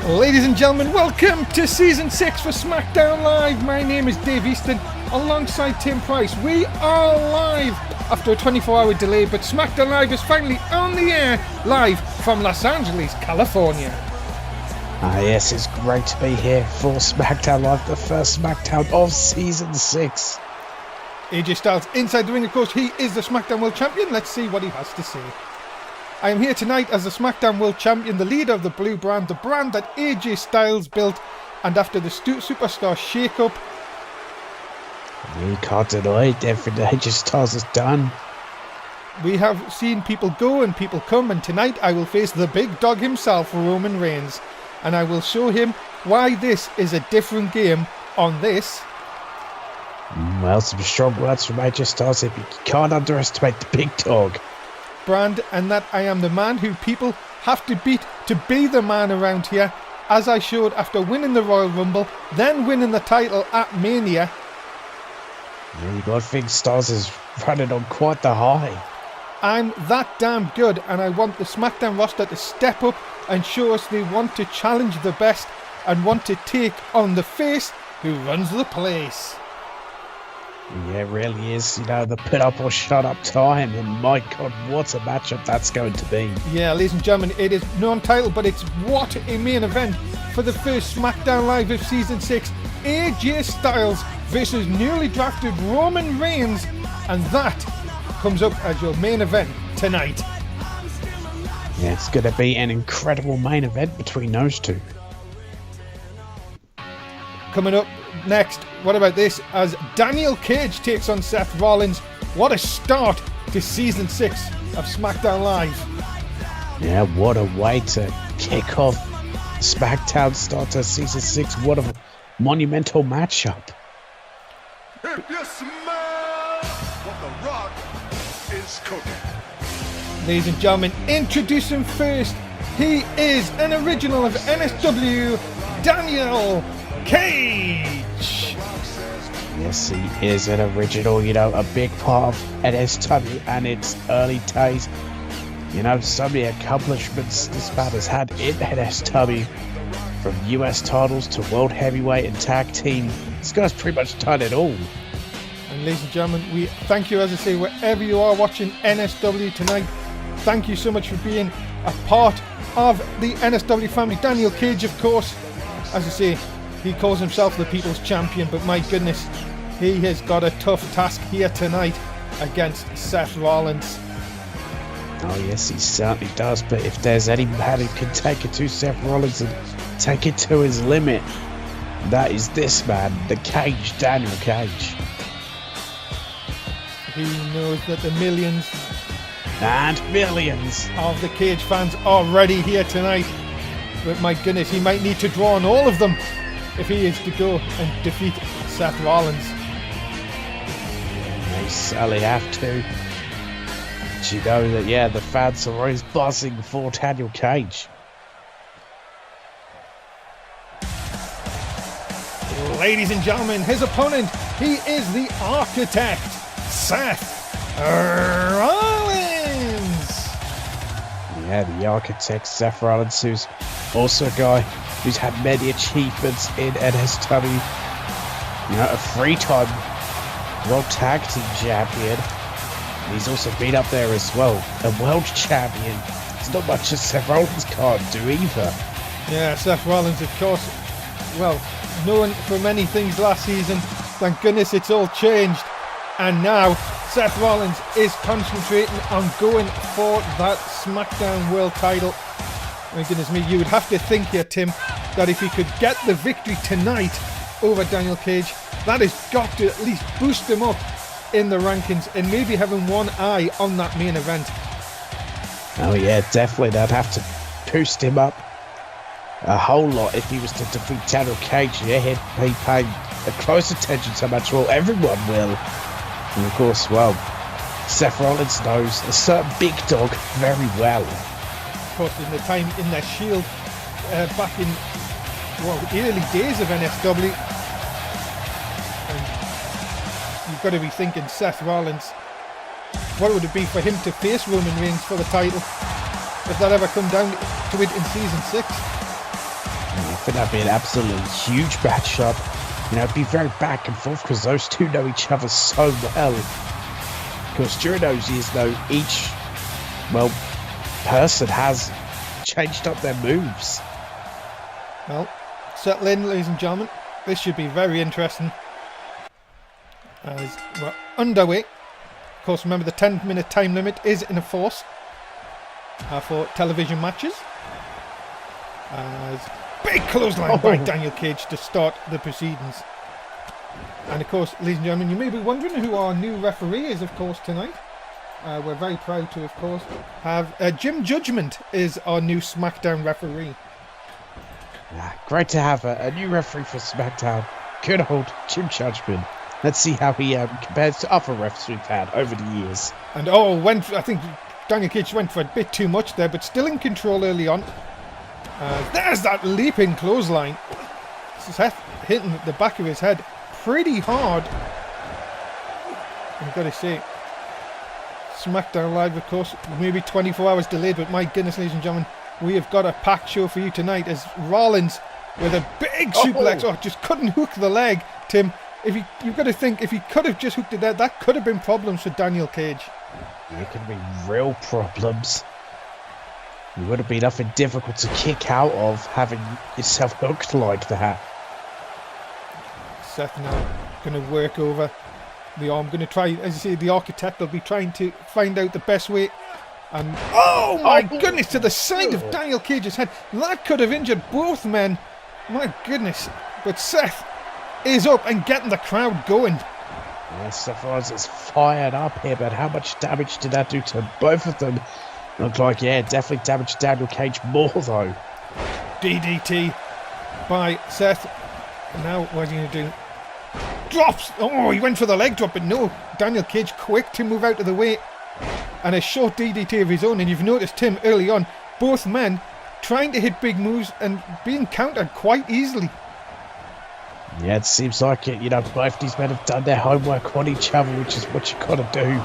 Ladies and gentlemen, welcome to Season 6 for Smackdown Live. My name is Dave Easton, alongside Tim Price. We are live after a 24-hour delay, but Smackdown Live is finally on the air, live from Los Angeles, California. Yes, it's great to be here for Smackdown Live, the first Smackdown of Season 6. AJ Styles inside the ring, of course, he is the Smackdown World Champion. Let's see what he has to say. I am here tonight as the Smackdown World Champion, the leader of the Blue Brand, the brand that AJ Styles built, and after the Superstar shake-up... You can't deny it, everything AJ Styles has done. We have seen people go and people come, and tonight I will face the big dog himself, Roman Reigns, and I will show him why this is a different game on this. Well, some strong words from AJ Styles. You can't underestimate the big dog. Brand, and that I am the man who people have to beat to be the man around here, as I showed after winning the Royal Rumble, then winning the title at Mania. Yeah, you got to think Styles is running on quite the high. I'm that damn good, and I want the SmackDown roster to step up and show us they want to challenge the best and want to take on the face who runs the place. Yeah, it really is, the put up or shut up time, and my god, what a matchup that's going to be. Yeah, ladies and gentlemen, it is non-title, but it's what a main event for the first SmackDown Live of Season 6. AJ Styles versus newly drafted Roman Reigns, and that comes up as your main event tonight. Yeah, it's going to be an incredible main event between those two. Coming up next, what about this? As Daniel Cage takes on Seth Rollins. What a start to Season 6 of SmackDown Live. Yeah, what a way to kick off SmackDown start to Season 6. What a monumental matchup. If you smell what The Rock is cooking. Ladies and gentlemen, introduce him first. He is an original of NSW, Daniel Cage. Yes, he is an original, a big part of NSW and its early days. So many accomplishments this man has had in NSW, from US titles to World Heavyweight and Tag Team. This guy's pretty much done it all. And ladies and gentlemen, we thank you, as I say, wherever you are watching NSW tonight. Thank you so much for being a part of the NSW family. Daniel Cage, of course, as I say, he calls himself the People's Champion, but my goodness, he has got a tough task here tonight against Seth Rollins. Oh yes, he certainly does, but if there's any man who can take it to Seth Rollins and take it to his limit, that is this man, the Cage, Daniel Cage. He knows that the millions and millions of the Cage fans are already here tonight, but my goodness, he might need to draw on all of them if he is to go and defeat Seth Rollins. They certainly have to. But you know that, the fans are always buzzing for Daniel Cage. Ladies and gentlemen, his opponent, he is the Architect, Seth Rollins. Yeah, the Architect, Seth Rollins, who's also a guy who's had many achievements in NSW. A three-time World Tag Team Champion. And he's also been up there as well, a World Champion. It's not much that Seth Rollins can't do either. Yeah, Seth Rollins, of course, known for many things last season. Thank goodness it's all changed. And now, Seth Rollins is concentrating on going for that SmackDown World title. My goodness me, you would have to think here, Tim, that if he could get the victory tonight over Daniel Cage, that has got to at least boost him up in the rankings and maybe having one eye on that main event. Oh yeah, definitely. They'd have to boost him up a whole lot if he was to defeat Daniel Cage. Yeah, he'd be paying a close attention to much. Well, everyone will. And of course, Seth Rollins knows a certain big dog very well. Of course, in the time in their Shield back in the early days of NSW, and you've got to be thinking Seth Rollins, what would it be for him to face Roman Reigns for the title if that ever come down to it in Season 6? I think that'd be an absolutely huge matchup. You know, it'd be very back and forth because those two know each other so well. Because during those years, though, each, well, person has changed up their moves. Well, settle in, ladies and gentlemen. This should be very interesting. As we're underway. Of course, remember the 10-minute time limit is in force for television matches. As big clothesline by Daniel Cage to start the proceedings. And of course, ladies and gentlemen, you may be wondering who our new referee is, of course, tonight. We're very proud to, of course, have Jim Judgment is our new Smackdown referee. Great to have a new referee for Smackdown. Good old Jim Judgment. Let's see how he compares to other refs we've had over the years. And I think Daniel Cage went for a bit too much there, but still in control early on. There's that leaping clothesline. Seth hitting the back of his head pretty hard. I've got to say, SmackDown Live, of course, maybe 24 hours delayed, but my goodness, ladies and gentlemen, we have got a packed show for you tonight as Rollins with a big suplex. Just couldn't hook the leg, Tim. You've got to think, if he could have just hooked it there, that could have been problems for Daniel Cage. It could have been real problems. It would have been nothing difficult to kick out of having yourself hooked like that. Seth now going to work over the arm. Going to try, as you say, the architect will be trying to find out the best way. And oh my goodness, to the side of Daniel Cage's head. That could have injured both men. My goodness. But Seth is up and getting the crowd going. Yes, Seth Rollins is fired up here, but how much damage did that do to both of them? Looked like, yeah, definitely damaged Daniel Cage more, though. DDT by Seth. And now, what are you going to do? Drops! Oh, he went for the leg drop, but no. Daniel Cage quick to move out of the way. And a short DDT of his own. And you've noticed, Tim, early on, both men trying to hit big moves and being countered quite easily. Yeah, it seems like it. You know, both these men have done their homework on each other, which is what you got to do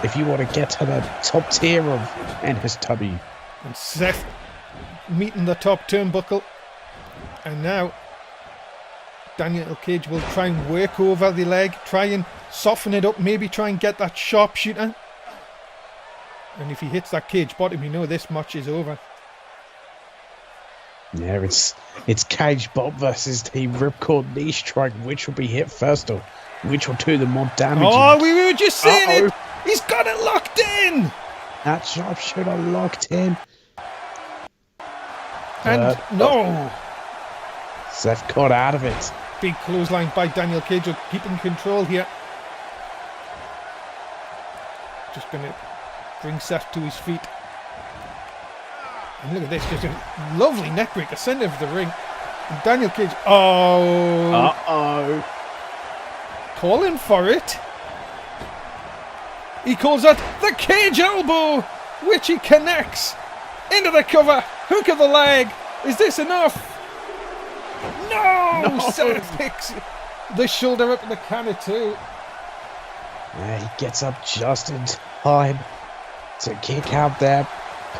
if you want to get to the top tier of NSW. And Seth meeting the top turnbuckle. And now Daniel Cage will try and work over the leg, try and soften it up, maybe try and get that sharpshooter. And if he hits that cage bottom, you know this match is over. Yeah, it's Cage Bob versus the Ripcord knee strike. Which will be hit first, or which will do the more damage? Oh, we were just saying it. He's got it locked in. That sharpshooter locked in. And no. Seth caught out of it. Big clothesline by Daniel Cage, keeping control here. Just going to bring Seth to his feet. And look at this, just a lovely neckbreaker, center of the ring. And Daniel Cage, calling for it. He calls out the Cage elbow, which he connects into the cover. Hook of the leg. Is this enough? No! Seth picks the shoulder up in the counter too. Yeah, he gets up just in time to kick out there.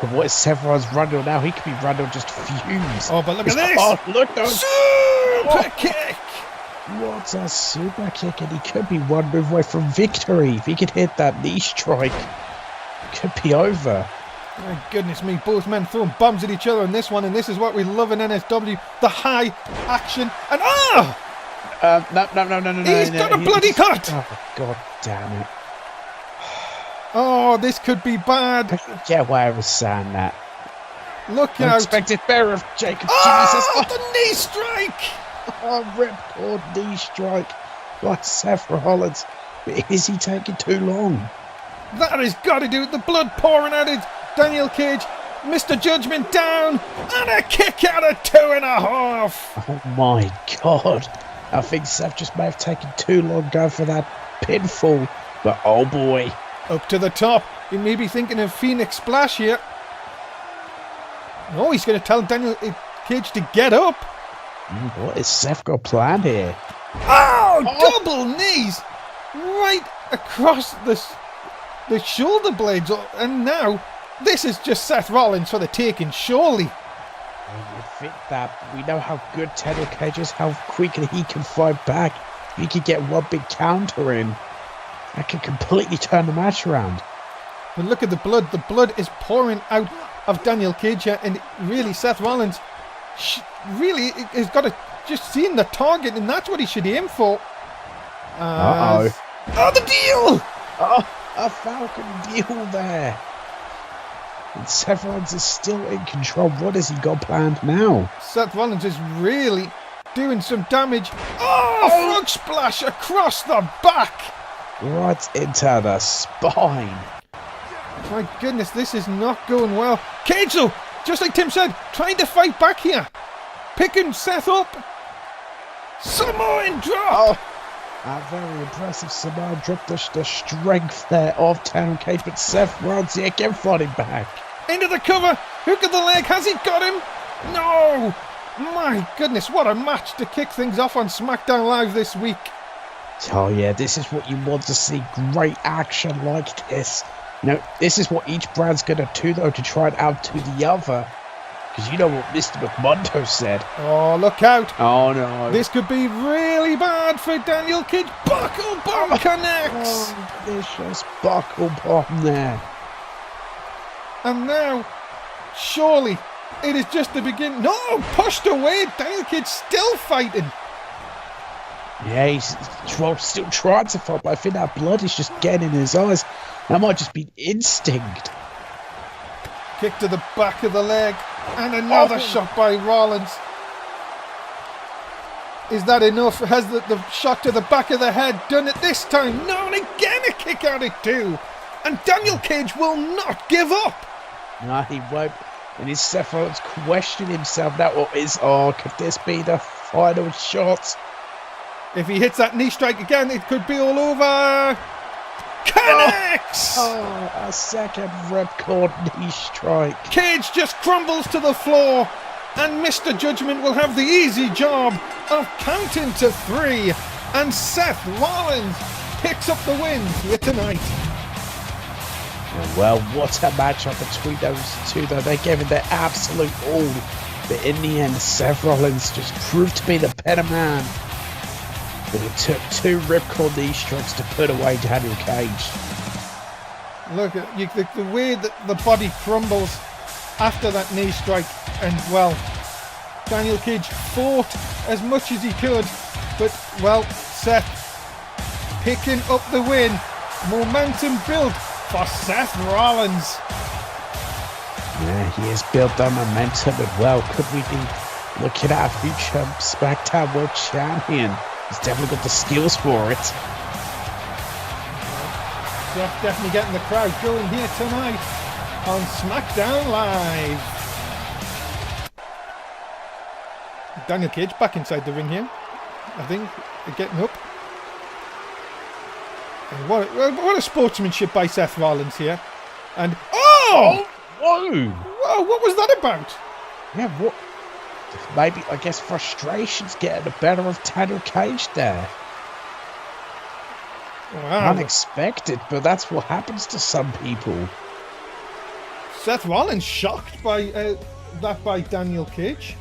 But what is Seth Rollins running on now? He could be running on just fumes. Oh, but look at this! Oh, look! Super kick! What a super kick, and he could be one move away from victory. If he could hit that knee strike, it could be over. My goodness me, both men throwing bombs at each other in this one, and this is what we love in NSW, the high action, and No. He's got a bloody cut! Oh, God damn it. Oh, this could be bad. I don't get why I was saying that. Look out. Unexpected bearer of Jacob Oh, the knee strike! Oh, ripcord knee strike by Seth Rollins. Is he taking too long? That has got to do with the blood pouring out of Daniel Cage. Mr. Judgment down, and a kick out of 2.5. Oh my God. I think Seth just may have taken too long going for that pinfall. But oh boy. Up to the top. He may be thinking of Phoenix Splash here. No, he's going to tell Daniel Cage to get up. What is Seth got planned here? Oh, double knees right across the shoulder blades. And now this is just Seth Rollins for the taking, surely. You'd fit that. We know how good Daniel Cage is, how quickly he can fight back. He could get one big counter in. That could completely turn the match around. But look at the blood. The blood is pouring out of Daniel Cage here, and really Seth Rollins really has got to just see the target, and that's what he should aim for. Uh-oh. Oh, the deal! Oh, a Falcon deal there. And Seth Rollins is still in control. What has he got planned now? Seth Rollins is really doing some damage. Oh, frog splash across the back. Right into the spine. My goodness, this is not going well. Cage, though, just like Tim said, trying to fight back here. Picking Seth up. Samoan drop. Oh, a very impressive Samoan drop. The strength there of Daniel Cage, but Seth Rollins again fighting back. Into the cover. Hook of the leg. Has he got him? No. My goodness, what a match to kick things off on Smackdown Live this week. Oh yeah, this is what you want to see. Great action like this. You know, this is what each brand's going to do, though, to try and outdo the other. Because you know what Mr. McMundo said. Oh, look out. Oh, no. This could be really bad for Daniel Cage. Buckle bomb connects. Oh, vicious buckle bomb there. And now, surely, it is just the beginning. No, pushed away. Daniel Cage still fighting. Yeah, he's still trying to fight, but I think that blood is just getting in his eyes. That might just be instinct. Kick to the back of the leg. And another shot by Rollins. Is that enough? Has the shot to the back of the head done it this time? No, and again a kick out it too. And Daniel Cage will not give up. No, he won't. And his Seth Rollins questioning himself now. Could this be the final shot? If he hits that knee strike again, it could be all over. Connects! Oh, a second ripcord knee strike. Cage just crumbles to the floor, and Mr. Judgment will have the easy job of counting to 3, and Seth Rollins picks up the win here tonight. And well, what a matchup between those two, though. They gave it their absolute all, but in the end, Seth Rollins just proved to be the better man. But it took 2 ripcord knee strikes to put away Daniel Cage. Look at the way that the body crumbles after that knee strike, and well, Daniel Cage fought as much as he could, but well, Seth picking up the win. Momentum built for Seth Rollins. Yeah, he has built that momentum, and well, could we be looking at a future Smackdown World Champion? He's definitely got the skills for it. Seth definitely getting the crowd going here tonight on Smackdown Live. Daniel Cage back inside the ring here. I think they're getting up. And what a sportsmanship by Seth Rollins here. And whoa! Whoa, what was that about? Yeah, what? Maybe, I guess, frustration's getting the better of Daniel Cage there. Wow. Unexpected, but that's what happens to some people. Seth Rollins shocked by that by Daniel Cage.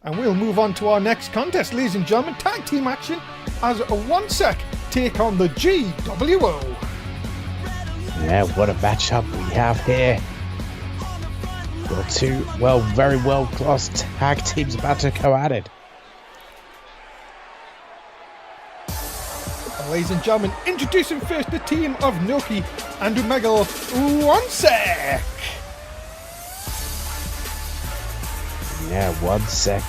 And we'll move on to our next contest, ladies and gentlemen. Tag team action as a 1SEC take on the GWO. Yeah, what a matchup we have here. Got 2, very well-class tag teams about to go at it. Ladies and gentlemen, introducing first the team of Noki and Umegal 1SEC. Yeah, 1SEC.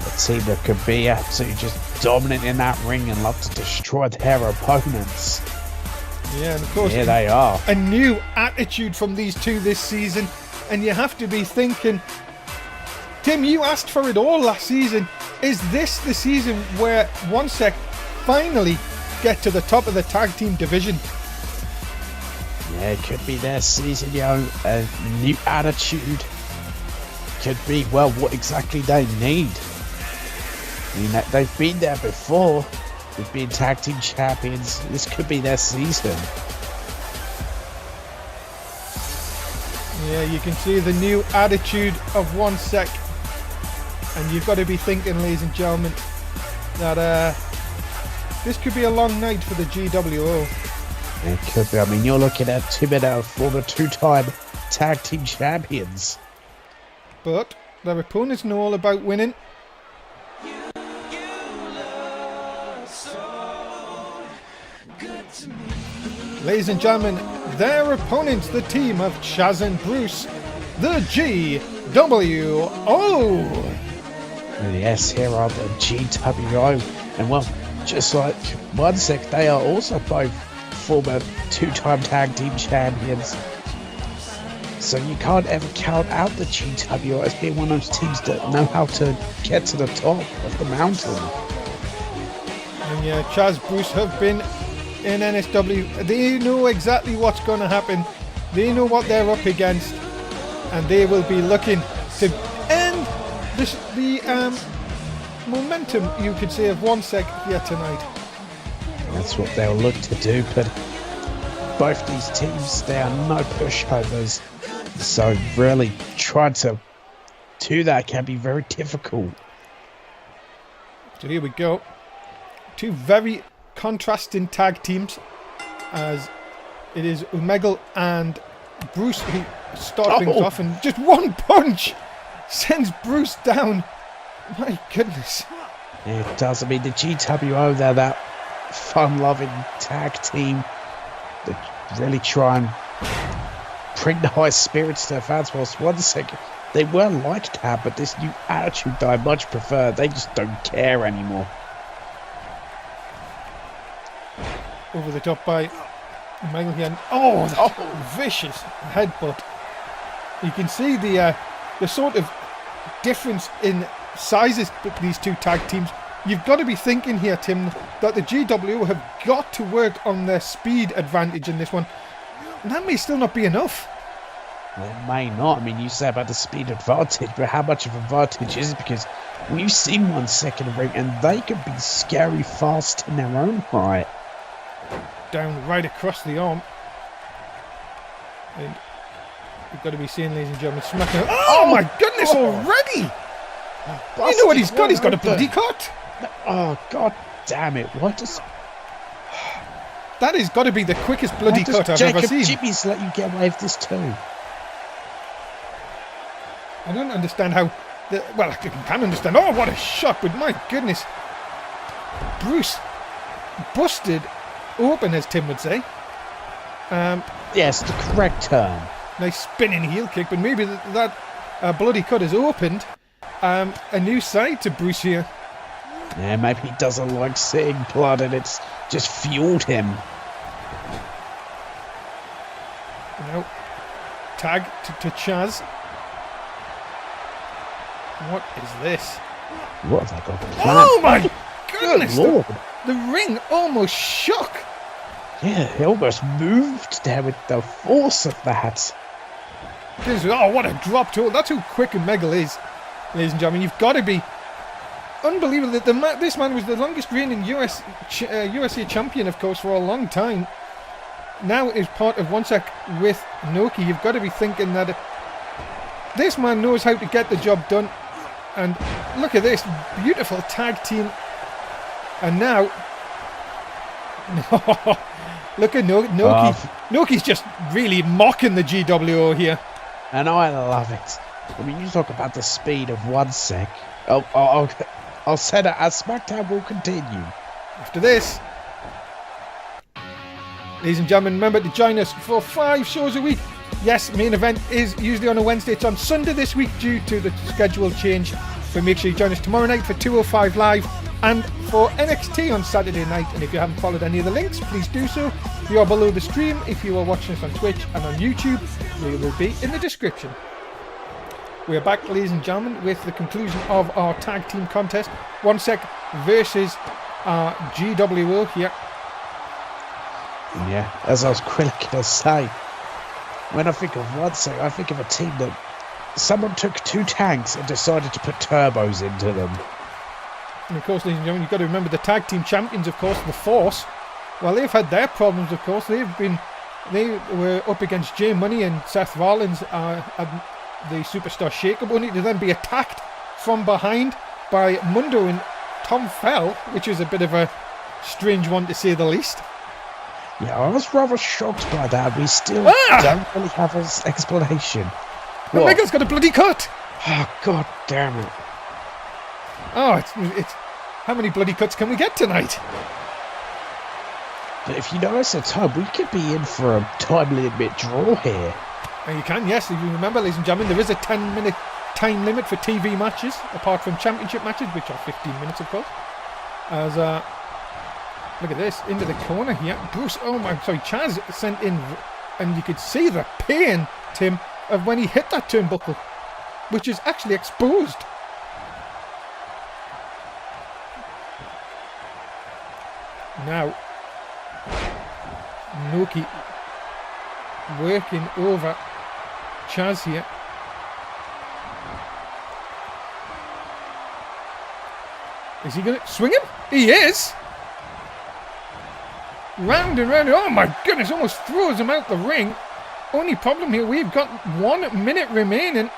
A team that could be absolutely just dominant in that ring and love to destroy their opponents. Yeah, and of course, here they are. A new attitude from these two this season, and you have to be thinking, Tim, you asked for it all last season. Is this the season where 1SEC finally get to the top of the tag team division? Yeah, it could be their season, a new attitude. Could be, what exactly they need. I mean, they've been there before. They've been tag team champions. This could be their season. Yeah, you can see the new attitude of 1 sec. And you've got to be thinking, ladies and gentlemen, that this could be a long night for the GWO. It could be. I mean, you're looking at 2 men out for the 2-time tag team champions. But their opponents know all about winning. Ladies and gentlemen, their opponents, the team of Chaz and Bruce, the GWO. Yes, here are the GWO. And well, just like 1 sec, they are also both former 2-time tag team champions. So you can't ever count out the GWO as being one of those teams that know how to get to the top of the mountain. And yeah, Chaz, Bruce have been in NSW. They know exactly what's going to happen. They know what they're up against, and they will be looking to end the momentum, you could say, of 1 sec here tonight. That's what they'll look to do, but both these teams, they are no pushovers, so really trying to do that can be very difficult. So here we go. 2 very contrasting tag teams, as it is Omegle and Bruce who start things off, and just 1 punch sends Bruce down. My goodness. It does. I mean, the GWO, they're that fun-loving tag team that really try and bring the high spirits to their fans. Whilst 1 second, they were like that, but this new attitude that I much prefer, they just don't care anymore. Over the top by Omegle here. Oh, vicious headbutt. You can see the sort of difference in sizes between these 2 tag teams. You've got to be thinking here, Tim, that the GWO have got to work on their speed advantage in this one. And that may still not be enough. Well, it may not. I mean, you say about the speed advantage, but how much of an advantage is it? Because we've seen 1 second ring, and they can be scary fast in their own right. Down right across the arm. And you've got to be seeing, ladies and gentlemen, Smackdown. Oh my goodness, already! You know what he's got? He's got a bloody cut! Oh, god damn it. What does... That has got to be the quickest bloody cut I've ever seen. Jimmy's let you get away with this too? I don't understand how... Well, I can understand. Oh, what a shot, but my goodness. Bruce busted open, as Tim would say. Yes, the correct term. Nice spinning heel kick, but maybe that bloody cut has opened a new side to Bruce here. Yeah, maybe he doesn't like seeing blood and it's just fueled him. Now, tag to Chaz. What is this? What have they got planned? Oh my goodness! Good Lord. The ring almost shook. Yeah, he almost moved there with the force of that. Oh, what a drop toe. That's how quick Omegle is, ladies and gentlemen. You've got to be unbelievable. That this man was the longest reigning USA champion, of course, for a long time. Now is part of 1 sec with Noki. You've got to be thinking that this man knows how to get the job done. And look at this beautiful tag team. And now, look at Noki. Noki's just really mocking the GWO here. And I love it. I mean, you talk about the speed of 1 sec. I'll say that as Smackdown will continue. After this, ladies and gentlemen, remember to join us for 5 shows a week. Yes, main event is usually on a Wednesday. It's on Sunday this week due to the schedule change. So make sure you join us tomorrow night for 205 Live and for NXT on Saturday night. And if you haven't followed any of the links, please do so. We are below the stream. If you are watching us on Twitch and on YouTube, they will be in the description. We are back, ladies and gentlemen, with the conclusion of our tag team contest. 1 sec versus GWO here. Yeah, as I was quickly going to say, when I think of 1 sec, I think of a team that someone took 2 tanks and decided to put turbos into them. And of course, ladies and gentlemen, you've got to remember the tag team champions, of course, the Force. Well, they've had their problems, of course. They've been They were up against Jay Money and Seth Rollins at the Superstar Shake-Up, only to then be attacked from behind by Mundo and Tom Fell, which is a bit of a strange one to say the least. Yeah, I was rather shocked by that. We still don't really have an explanation. Omega's got a bloody cut! Oh, god damn it. Oh, it's how many bloody cuts can we get tonight? But if you notice the time, we could be in for a time limit draw here. And you can, yes. If you remember, ladies and gentlemen, there is a 10-minute time limit for TV matches, apart from championship matches, which are 15 minutes, of course. As look at this, into the corner here. Chaz sent in, and you could see the pain, Tim, of when he hit that turnbuckle, which is actually exposed. Now, Noki working over Chaz here. Is he going to swing him? He is! Round and round. Oh my goodness, almost throws him out the ring. Only problem here, we've got 1 minute remaining.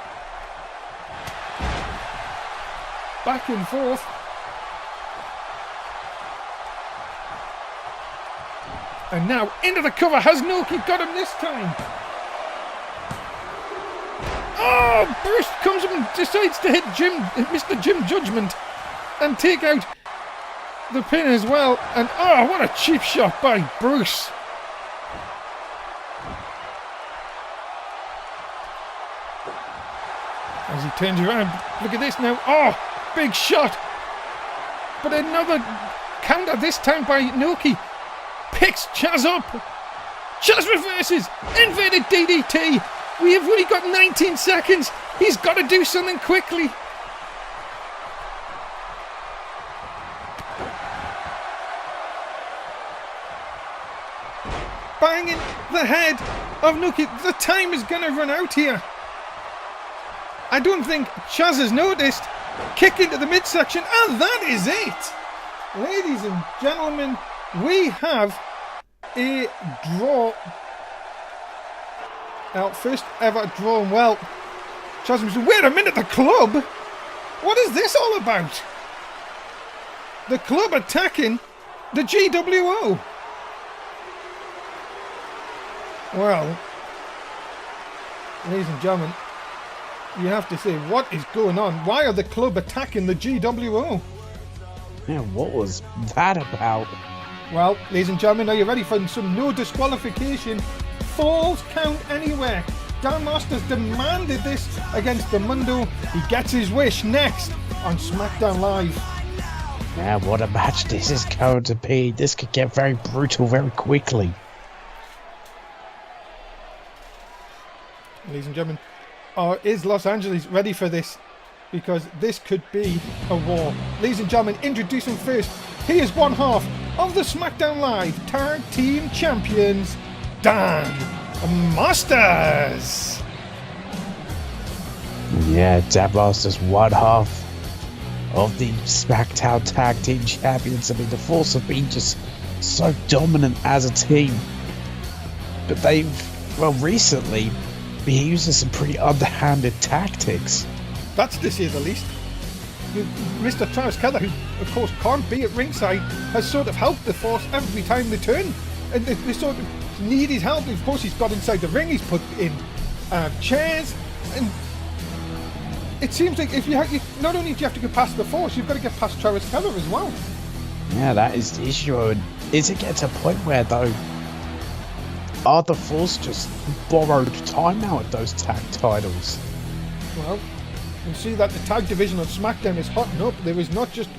Back and forth. And now into the cover. Has Noki got him this time? Oh, Bruce comes up and decides to hit Mr. Jim Judgment and take out the pin as well. And oh, what a cheap shot by Bruce. As he turns around, look at this now. Oh, big shot. But another counter this time by Noki. Picks Chaz up. Chaz reverses. Inverted DDT. We have only got 19 seconds. He's got to do something quickly. Banging the head of Noki. The time is going to run out here. I don't think Chaz has noticed. Kick into the midsection, and that is it. Ladies and gentlemen, we have a draw. Our first ever draw. Well, Chaz was, wait a minute, the club? What is this all about? The club attacking the GWO. Well, ladies and gentlemen, you have to say, what is going on? Why are the club attacking the GWO? Yeah, what was that about? Well, ladies and gentlemen, are you ready for some no disqualification? Falls count anywhere. Dan Masters demanded this against the Mundo. He gets his wish next on Smackdown Live. Yeah, what a match this is going to be. This could get very brutal very quickly. Ladies and gentlemen, is Los Angeles ready for this? Because this could be a war. Ladies and gentlemen, introducing first, he is one half of the Smackdown Live Tag Team Champions, Dan Masters. Yeah, Dan Masters, one half of the Smackdown Tag Team Champions. I mean, the Force have been just so dominant as a team. But they've, well, recently been using some pretty underhanded tactics. That's to say the least. Mr. Travis Keller, who of course can't be at ringside, has sort of helped the Force every time they turn. And they sort of need his help. Of course, he's got inside the ring, he's put in chairs. And it seems like if you not only do you have to get past the Force, you've got to get past Travis Keller as well. Yeah, that is the issue. And is it getting to a point where, though, are the Force just borrowed time now at those tag titles? Well, you see that the tag division on SmackDown is hotting up. There is not just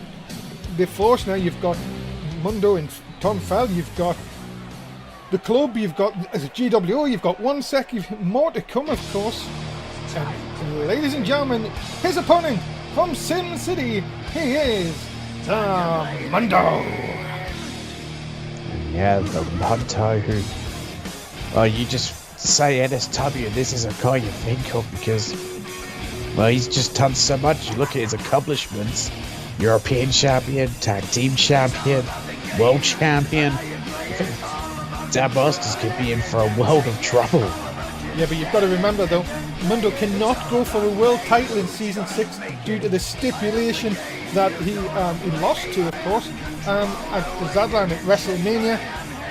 the Force now. You've got Mundo and Tom Fell. You've got the club. You've got as a GWO. You've got one sec. You've more to come, of course. And ladies and gentlemen, his opponent from Sin City, he is the Mundo. Yeah, the Mundo who... Oh, you just say NSW, this is a guy you think of because, well, he's just done so much. You look at his accomplishments: European champion, tag team champion, world champion. Dan Masters could be in for a world of trouble. Yeah, but you've got to remember though, Mundo cannot go for a world title in season 6 due to the stipulation that he lost to, of course, at the Zadland at WrestleMania.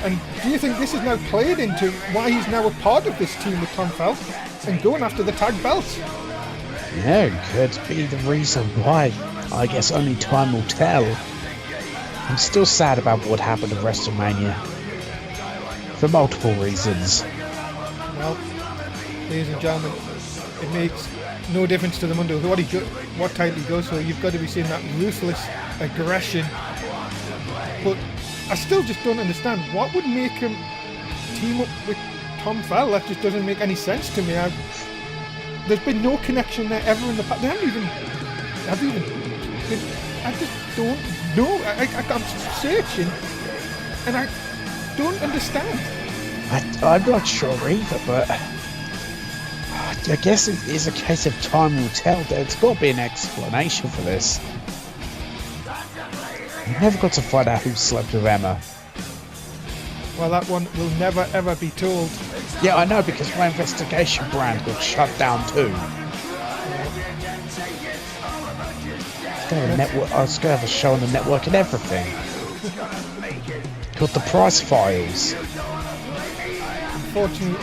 And do you think this is now played into why he's now a part of this team with Tom Felt and going after the tag belts? Yeah, could be the reason why. I guess only time will tell. I'm still sad about what happened at WrestleMania. For multiple reasons. Well, ladies and gentlemen, it makes no difference to the Mundo what title he goes for. You've got to be seeing that ruthless aggression. But I still just don't understand what would make him team up with Tom Fell. That just doesn't make any sense to me. There's been no connection there ever in the past. They haven't even I just don't know. I'm searching and I don't understand. I'm not sure either, but I guess it is a case of time will tell. There's got to be an explanation for this. We never got to find out who slept with Emma. Well, that one will never ever be told. Yeah, I know, because my investigation brand got shut down too. I was going to have a show on the network and everything. Called the Price Files. Unfortunately,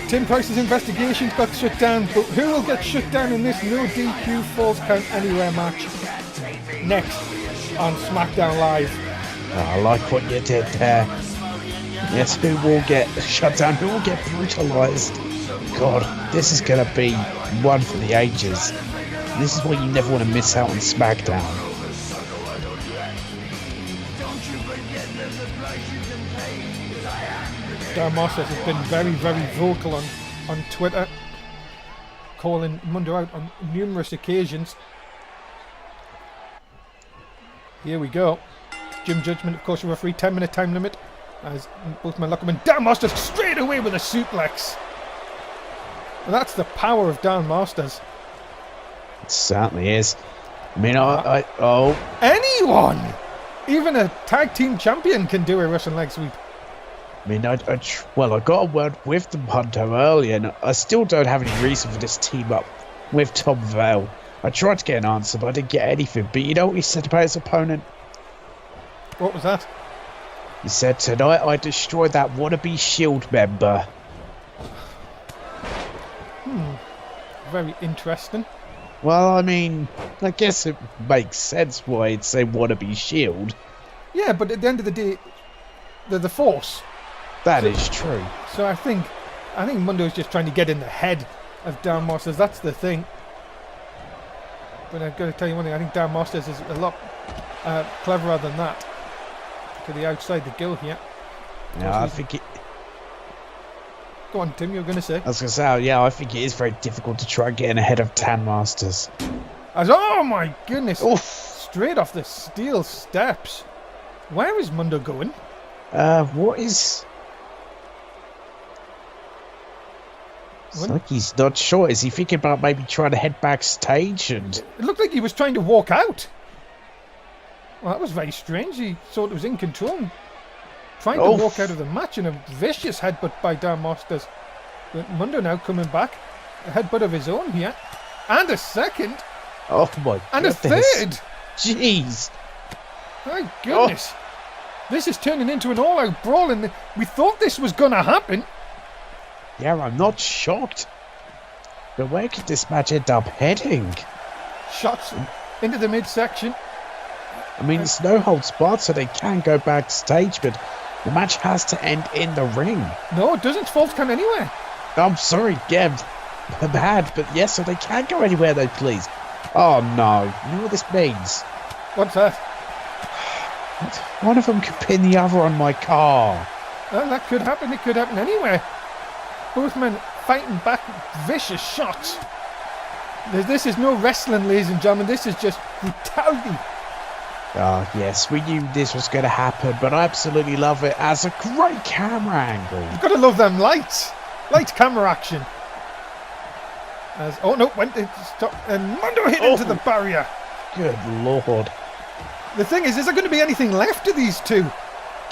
Tim Price's investigations got shut down, but who will get shut down in this no DQ Falls Count Anywhere match? Next on Smackdown Live. Oh, I like what you did there. Yes, who will get shut down? Who will get brutalised? God, this is going to be one for the ages. This is what you never want to miss out on Smackdown. Dan Masters has been very, very vocal on Twitter, calling Mundo out on numerous occasions. Here we go. Jim Judgment, of course, a referee, 10-minute time limit. As both men lock him in. Dan Masters straight away with a suplex. And that's the power of Dan Masters. It certainly is. I mean, anyone, even a tag team champion, can do a Russian leg sweep. I mean, I got a word with the Mundo earlier, and I still don't have any reason for this team up with Tom Vale. I tried to get an answer, but I didn't get anything. But you know what he said about his opponent? What was that? He said, "Tonight I destroyed that wannabe Shield member." Very interesting. Well, I mean, I guess it makes sense why he'd say wannabe Shield. Yeah, but at the end of the day, they're the Force. That is true. So I think Mundo's just trying to get in the head of Dan Masters. That's the thing. But I've got to tell you one thing. I think Dan Masters is a lot cleverer than that. To the outside the gill here. Yeah, I think it... Go on, Tim, you were going to say? I was going to say, yeah, I think it is very difficult to try and get in ahead of Dan Masters. Oh my goodness! Oof. Straight off the steel steps. Where is Mundo going? What is... It's like he's not sure. Is he thinking about maybe trying to head backstage and... It looked like he was trying to walk out. Well, that was very strange. He thought it was in control. Trying to walk out of the match in a vicious headbutt by Dan Masters. But Mundo now coming back. A headbutt of his own here. And a second. Oh my and goodness. And a third. Jeez. My goodness. This is turning into an all-out brawl. And we thought this was going to happen. Yeah, I'm not shocked. But where could this match end up heading? Shots into the midsection. I mean, it's no holds barred, so they can go backstage, but the match has to end in the ring. No, it doesn't. Falls count anywhere. I'm sorry, Geb. Bad, but yes, so they can go anywhere they please. Oh no, you know what this means? What's that? One of them could pin the other on my car. Well, that could happen. It could happen anywhere. Both men fighting back vicious shots. This is no wrestling, ladies and gentlemen. This is just brutality. Oh, yes, we knew this was going to happen, but I absolutely love it as a great camera angle. You've got to love them lights. Lights, camera action. Oh, no, went to stop. And Mundo hit into the barrier. Good Lord. The thing is there going to be anything left of these two?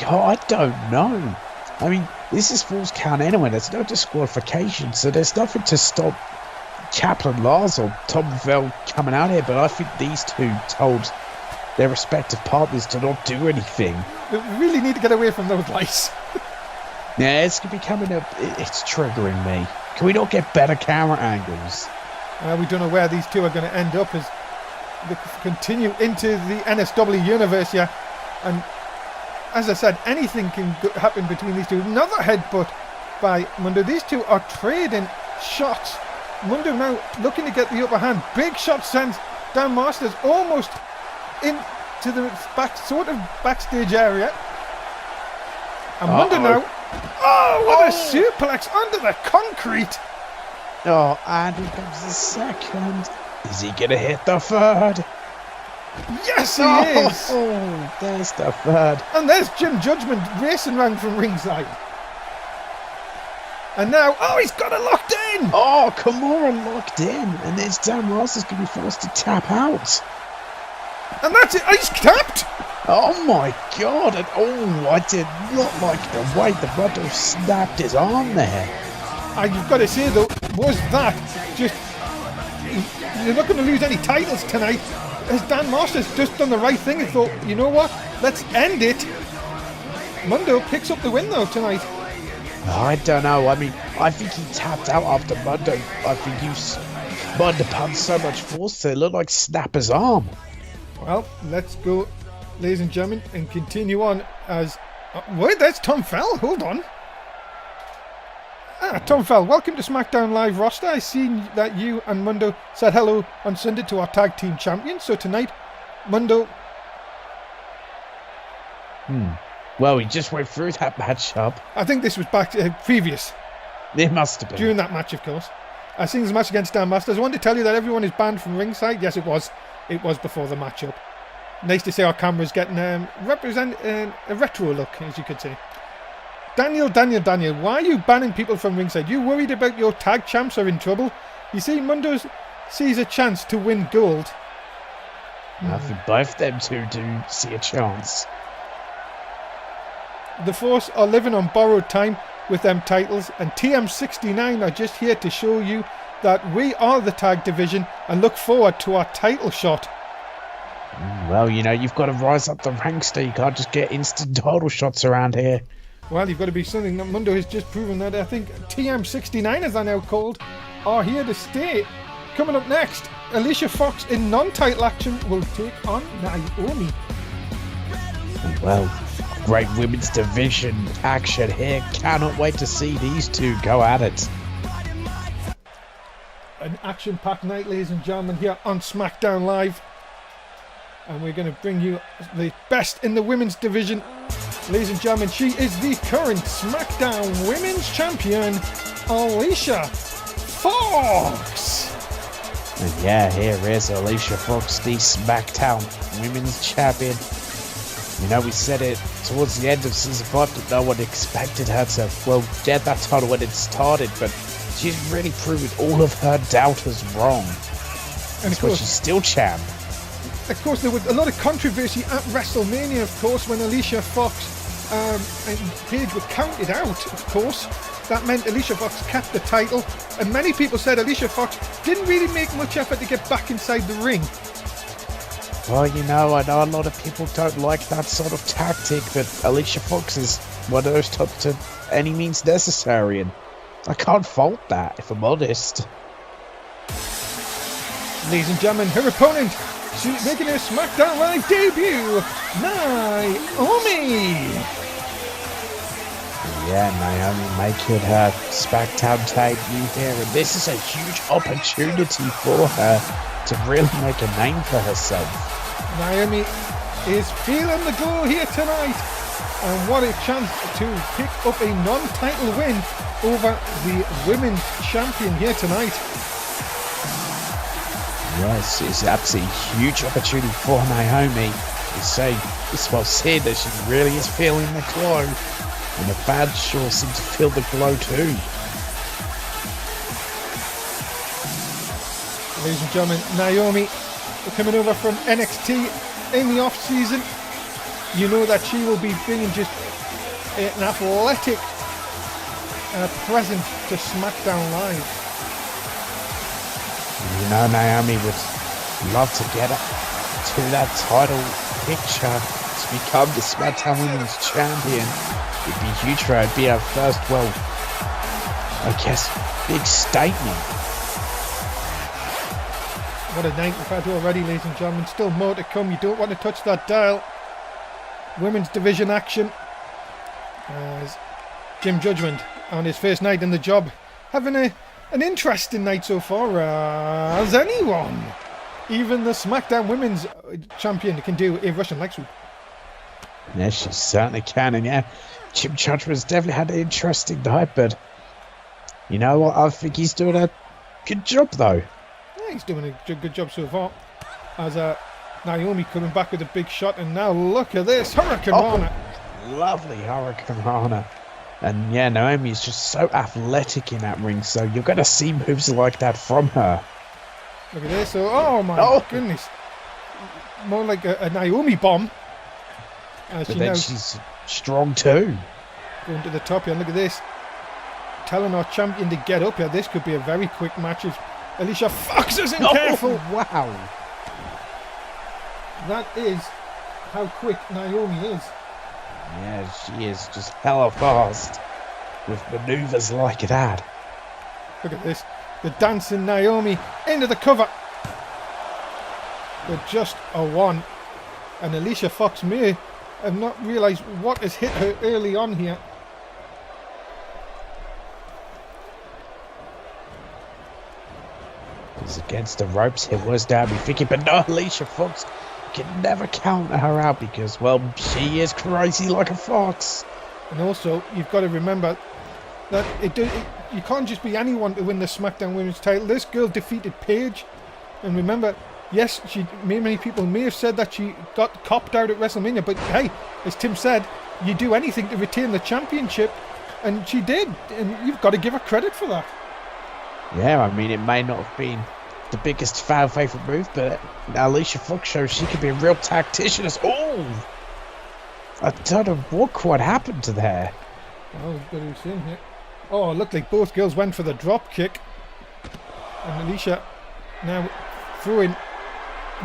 Oh, I don't know. I mean, this is Falls Count anyway. There's no disqualification, so there's nothing to stop Chaplain Lars or Tom Vell coming out here. But I think these two told their respective partners to not do anything. We really need to get away from those lights. Yeah, it's becoming it's triggering me. Can we not get better camera angles? We don't know where these two are going to end up as they continue into the NSW universe here. And as I said, anything can happen between these two. Another headbutt by Mundo. These two are trading shots. Mundo now looking to get the upper hand. Big shot sends Dan Masters almost into the backstage area. And Mundo now. Oh, what a suplex under the concrete! Oh, and here comes the second. Is he gonna hit the third? Yes, he is! Oh, there's the third. And there's Jim Judgment racing round from ringside. And now, he's got it locked in! Oh, Kimura locked in. And there's Dan Masters going to be forced to tap out. And that's it, he's tapped! Oh my god, and I did not like the way the Mundo snapped his arm there. You've got to say though, was that just... You're not going to lose any titles tonight. Has Dan Masters just done the right thing and thought, you know what, let's end it. Mundo picks up the win though tonight. I don't know, I mean, I think he tapped out after Mundo. I think Mundo pumped so much force that it looked like snap his arm. Well, let's go, ladies and gentlemen, and continue on as... wait, there's Tom Fell. Hold on. Tom Fell, welcome to Smackdown Live roster. I seen that you and Mundo said hello on Sunday to our tag team champions. So tonight, Mundo... Well, we just went through that matchup. I think this was back previous. It must have been. During that match, of course. I seen this match against Dan Masters. I wanted to tell you that everyone is banned from ringside. Yes, it was. It was before the matchup. Nice to see our cameras getting represent a retro look, as you could say. Daniel, why are you banning people from ringside? You worried about your tag champs are in trouble? You see, Mundo sees a chance to win gold. I think both them two do see a chance. The Force are living on borrowed time with them titles, and TM69 are just here to show you that we are the tag division and look forward to our title shot. Well, you know, you've got to rise up the ranks there. You can't just get instant title shots around here. Well, you've got to be something that Mundo has just proven that. I think TM69, as they're now called, are here to stay. Coming up next, Alicia Fox in non-title action will take on Naomi. Well, great women's division action here. Cannot wait to see these two go at it. An action-packed night, ladies and gentlemen, here on Smackdown Live. And we're going to bring you the best in the women's division. Ladies and gentlemen, she is the current SmackDown Women's Champion, Alicia Fox. And yeah, here is Alicia Fox, the SmackDown Women's Champion. You know, we said it towards the end of Season 5 that no one expected her to, well, get that title when it started, but she's really proven all of her doubters wrong. And of course, she's still champ. Of course, there was a lot of controversy at WrestleMania, of course, when Alicia Fox and Paige were counted out, of course. That meant Alicia Fox kept the title, and many people said Alicia Fox didn't really make much effort to get back inside the ring. Well, you know, I know a lot of people don't like that sort of tactic, but Alicia Fox is one of those top to any means necessary, and I can't fault that, if I'm honest. Ladies and gentlemen, her opponent, she's making her SmackDown Live debut, Naomi! Yeah, Naomi making her SmackDown debut here, and this is a huge opportunity for her to really make a name for herself. Naomi is feeling the glow here tonight, and what a chance to pick up a non-title win over the women's champion here tonight. Yes, it's absolutely huge opportunity for Naomi. You say it's well said that she really is feeling the glow, and the fans sure seem to feel the glow too. Ladies and gentlemen, Naomi coming over from NXT in the off season. You know that she will be bringing just an athletic present to SmackDown Live. You know, Naomi would love to get to that title picture to become the SmackDown Women's Champion. It'd be huge for her. It'd be her first, well, I guess, big statement. What a night we've had already, ladies and gentlemen. Still more to come. You don't want to touch that dial. Women's division action. As Jim Judgment on his first night in the job, having an interesting night so far, as anyone. Even the SmackDown Women's Champion can do a Russian leg sweep. Yeah, she certainly can. And yeah, Jim Judgment's definitely had an interesting night, but you know what? I think he's doing a good job, though. Yeah, he's doing a good job so far. As Naomi coming back with a big shot, and now look at this Hurricane Rana. Lovely Hurricane Rana. And yeah, Naomi is just so athletic in that ring, so you're going to see moves like that from her. Look at this. Oh my goodness. More like a Naomi bomb. But then she's strong too. Going to the top here. Look at this. Telling our champion to get up here. This could be a very quick match if Alicia Fox isn't careful. Wow. That is how quick Naomi is. Yeah, she is just hella fast with maneuvers like that. Look at this. The dancing Naomi into the cover. But just a one. And Alicia Fox may have not realised what has hit her early on here. It's against the ropes here, was Darby thinking, but no, Alicia Fox can never counter her out because, well, she is crazy like a fox. And also, you've got to remember that you can't just be anyone to win the SmackDown Women's title. This girl defeated Paige. And remember, yes, many people may have said that she got copped out at WrestleMania, but hey, as Tim said, you do anything to retain the championship, and she did, and you've got to give her credit for that. Yeah, I mean, it may not have been the biggest fan favourite move, but Alicia Fox shows she can be a real tactician. Oh! I don't know what quite happened to there. Oh, what are we seeing here? Oh, it looked like both girls went for the drop kick. And Alicia now throwing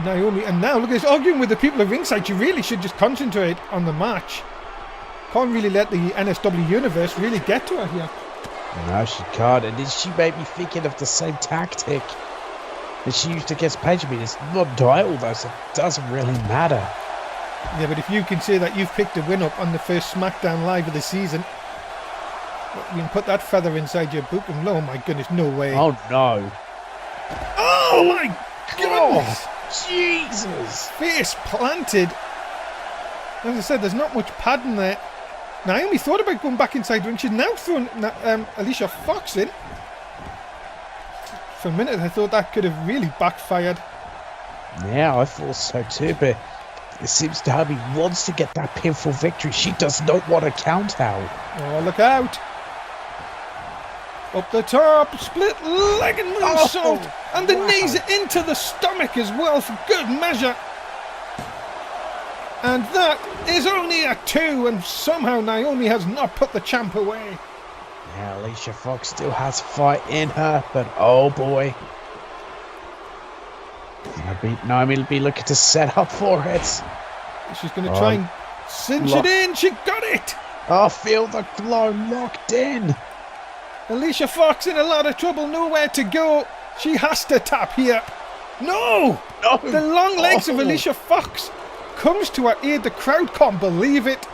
Naomi. And now, look at this, arguing with the people at ringside. You really should just concentrate on the match. Can't really let the NSW universe really get to her here. No, she can't. And then she made me thinking of the same tactic that she used against Paige. I mean, it's not dialed though, so it doesn't really matter. Yeah, but if you can say that you've picked a win up on the first SmackDown Live of the season, you can put that feather inside your book and oh my goodness, no way. Oh no. Oh my goodness. Jesus. Face planted. As I said, there's not much padding there. Naomi thought about going back inside the ring. She's now thrown Alicia Fox in. For a minute I thought that could have really backfired. Yeah, I thought so too, but it seems Darby wants to get that pinfall victory. She does not want to count out. Oh, look out. Up the top, split leg and moonsault. And the knees into the stomach as well for good measure. And that is only a 2, and somehow Naomi has not put the champ away. Yeah, Alicia Fox still has fight in her, but oh boy. Naomi will be looking to set up for it. She's going to try and cinch it in. She got it. Oh, feel the glow locked in. Alicia Fox in a lot of trouble, nowhere to go. She has to tap here. No! The long legs of Alicia Fox comes to her aid. The crowd can't believe it.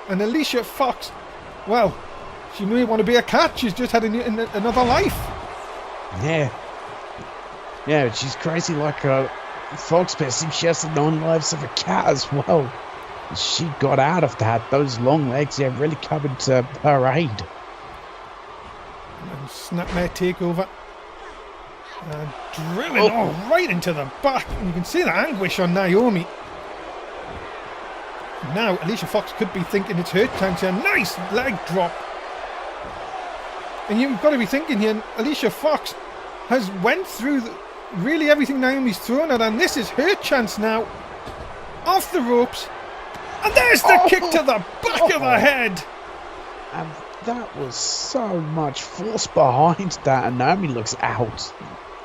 And Alicia Fox, well, she may want to be a cat. She's just had another life. Yeah. Yeah, she's crazy like a fox, but it seems she has the 9 lives of a cat as well. She got out of that. Those long legs, yeah, really coming to her aid. And snapmare takeover. And drilling right into the back. And you can see the anguish on Naomi. Now Alicia Fox could be thinking it's her chance here. Nice leg drop. And you've got to be thinking here, Alicia Fox has went through really everything Naomi's thrown at her, and this is her chance now. Off the ropes. And there's the kick to the back of the head. And that was so much force behind that, and Naomi looks out.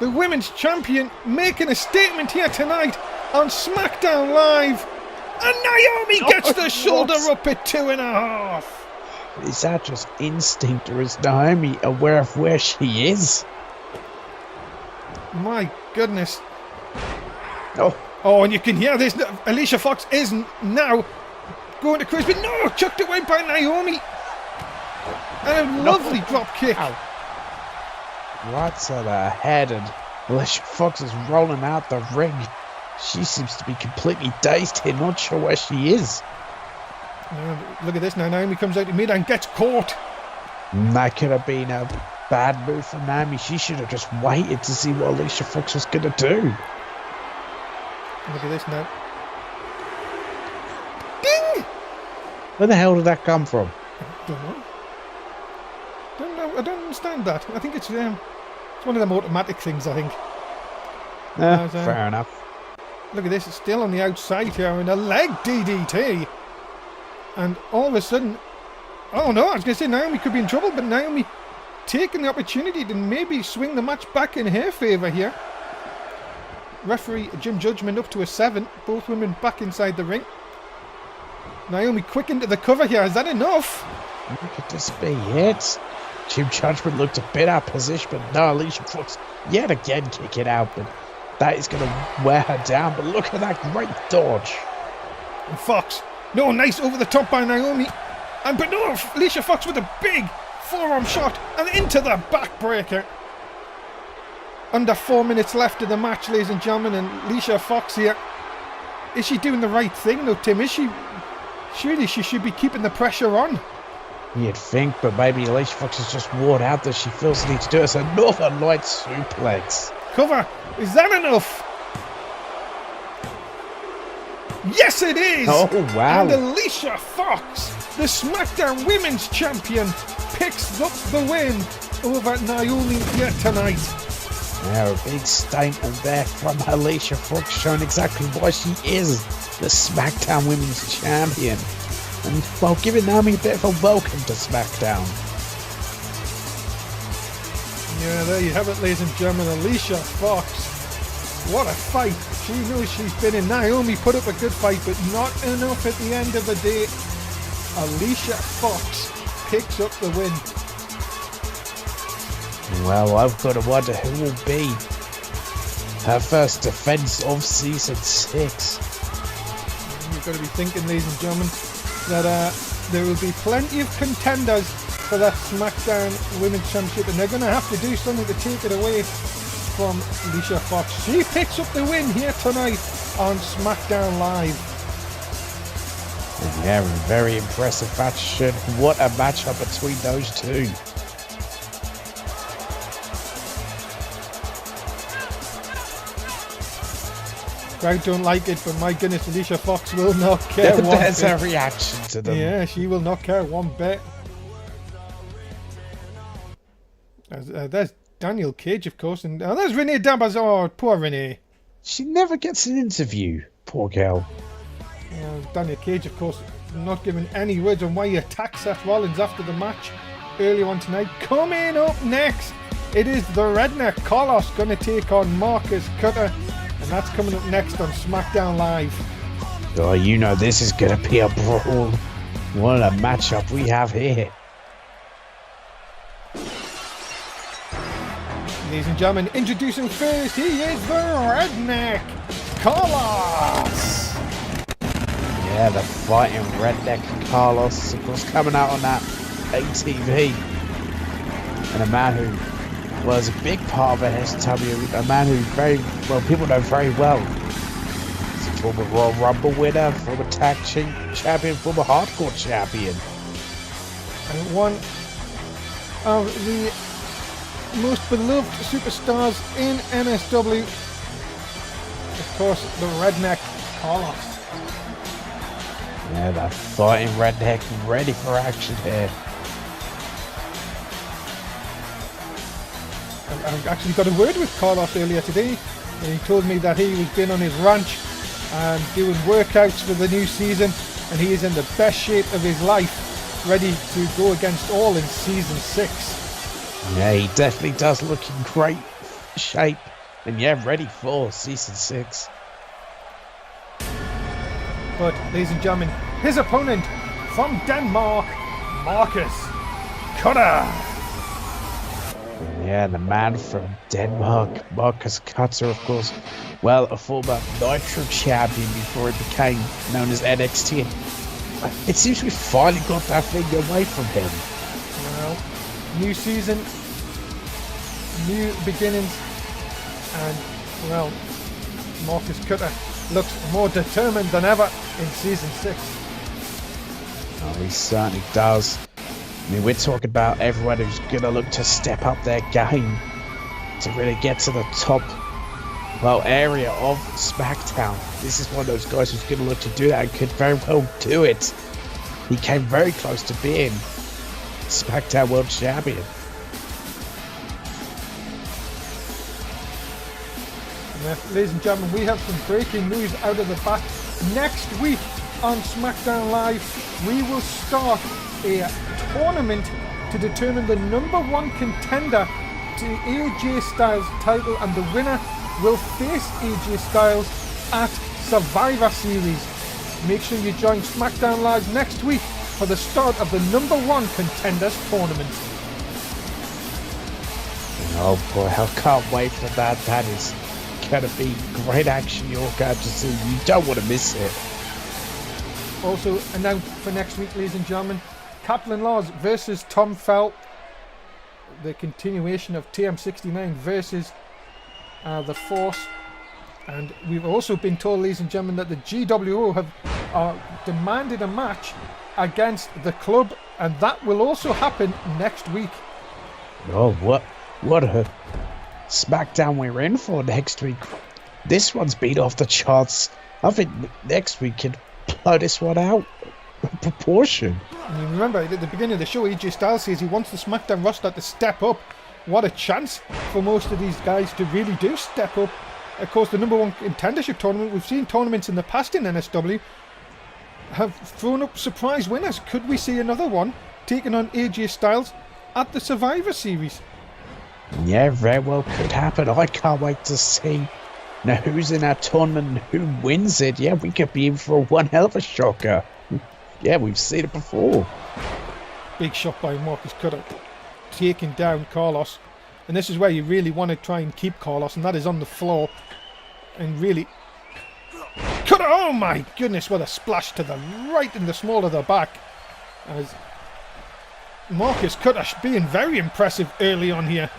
The women's champion making a statement here tonight on Smackdown Live. And Naomi gets the shoulder up at 2.5. Is that just instinct, or is Naomi aware of where she is? My goodness. Oh, And you can hear this. Alicia Fox isn't now going to Chris, but no, chucked away by Naomi. And a lovely drop kick. Ow. Right to the head, and Alicia Fox is rolling out the ring. She seems to be completely dazed here, not sure where she is. Look at this now. Naomi comes out to mid and gets caught. That could have been a bad move from Naomi. She should have just waited to see what Alicia Fox was going to do. Look at this now. Ding! Where the hell did that come from? Don't know. I don't understand that. I think it's one of them automatic things, I think. Fair enough. Look at this. It's still on the outside here and a leg DDT. And all of a sudden, oh no, I was going to say Naomi could be in trouble, but Naomi taking the opportunity to maybe swing the match back in her favour here. Referee Jim Judgment up to a 7. Both women back inside the ring. Naomi quick into the cover here. Is that enough? Could this be it? Jim Judgment looked a bit out of position, but no, Alicia Fox yet again kick it out, but that is going to wear her down. But look at that great dodge. And Fox, no, nice over the top by Naomi. But no, Alicia Fox with a big forearm shot and into the backbreaker. Under 4 minutes left of the match, ladies and gentlemen, and Alicia Fox here. Is she doing the right thing, though, Tim? Is she? Surely she should be keeping the pressure on. You'd think, but maybe Alicia Fox has just worn out that she feels the need to do it. It's a Northern Light suplex. Cover. Is that enough? Yes, it is! Oh, wow. And Alicia Fox, the SmackDown Women's Champion, picks up the win over Naomi here tonight. Now, a big statement there from Alicia Fox, showing exactly why she is the SmackDown Women's Champion. And, well, giving Naomi a bit of a welcome to SmackDown. Yeah, there you have it, ladies and gentlemen. Alicia Fox. What a fight. She knows she's been in. Naomi put up a good fight, but not enough at the end of the day. Alicia Fox picks up the win. Well, I've got to wonder who will be her first defense of Season 6. You've got to be thinking, ladies and gentlemen, that there will be plenty of contenders for that SmackDown Women's Championship, and they're going to have to do something to take it away from Alicia Fox. She picks up the win here tonight on Smackdown Live. Yeah, very impressive fashion. What a matchup between those two. Crowd don't like it, but my goodness, Alicia Fox will not care one There's bit. a reaction to them. Yeah, she will not care one bit. There's Daniel Cage, of course, and there's Renee Dabas. Oh, poor Renee. She never gets an interview, poor girl. Daniel Cage, of course, not giving any words on why he attacked Seth Rollins after the match earlier on tonight. Coming up next, it is the Redneck Carlos going to take on Marcus Cutter, and that's coming up next on SmackDown Live. Oh, you know this is going to be a brawl. What a matchup we have here. Ladies and gentlemen, introducing first, he is the Redneck Carlos. Yeah, the fighting Redneck Carlos, of course, coming out on that ATV. And a man who was a big part of SW, a man who people know very well. He's a former Royal Rumble winner, former tag champion, former hardcore champion. And one of the most beloved superstars in NSW, of course, the Redneck Carlos. Yeah, that fighting Redneck ready for action here. I actually got a word with Carlos earlier today, and he told me that he was been on his ranch and doing workouts for the new season, and he is in the best shape of his life. ready to go against all in season 6. Yeah, he definitely does look in great shape. And yeah, ready for season 6. But, ladies and gentlemen, his opponent from Denmark, Marcus Cutter. Yeah, the man from Denmark, Marcus Cutter, of course. Well, a former Nitro champion before it became known as NXT. It seems we finally got that thing away from him. Well, new season, new beginnings, and, well, Marcus Cutter looks more determined than ever in season 6. Oh, he certainly does. I mean, we're talking about everyone who's going to look to step up their game to really get to the top, well, area of Smackdown. This is one of those guys who's going to look to do that and could very well do it. He came very close to being Smackdown World Champion. Ladies and gentlemen, we have some breaking news out of the back. Next week on Smackdown Live, we will start a tournament to determine the #1 contender to AJ Styles' title, and the winner will face AJ Styles at Survivor Series. Make sure you join Smackdown Live next week for the start of the #1 contenders tournament. Oh boy, I can't wait for that. That is going to be great action you're going to see. You don't want to miss it. Also announced for next week, ladies and gentlemen, Kaplan Laws versus Tom Felt. The continuation of TM69 versus the Force. And we've also been told, ladies and gentlemen, that the GWO have demanded a match against the club, and that will also happen next week. Oh, what a Smackdown we're in for next week. This one's been off the charts. I think next week can blow this one out of proportion. I mean, remember, at the beginning of the show, AJ Styles says he wants the Smackdown roster to step up. What a chance for most of these guys to really do step up. Of course, the #1 contendership tournament, we've seen tournaments in the past in NSW have thrown up surprise winners. Could we see another one taking on AJ Styles at the Survivor Series? Yeah, very well could happen. I can't wait to see now who's in our tournament and who wins it. Yeah, we could be in for one hell of a shocker. Yeah, we've seen it before. Big shot by Marcus Cutter, taking down Carlos. And this is where you really want to try and keep Carlos, and that is on the floor. And really... Cutter! Oh my goodness, what a splash to the right in the small of the back. As Marcus Cutter being very impressive early on here.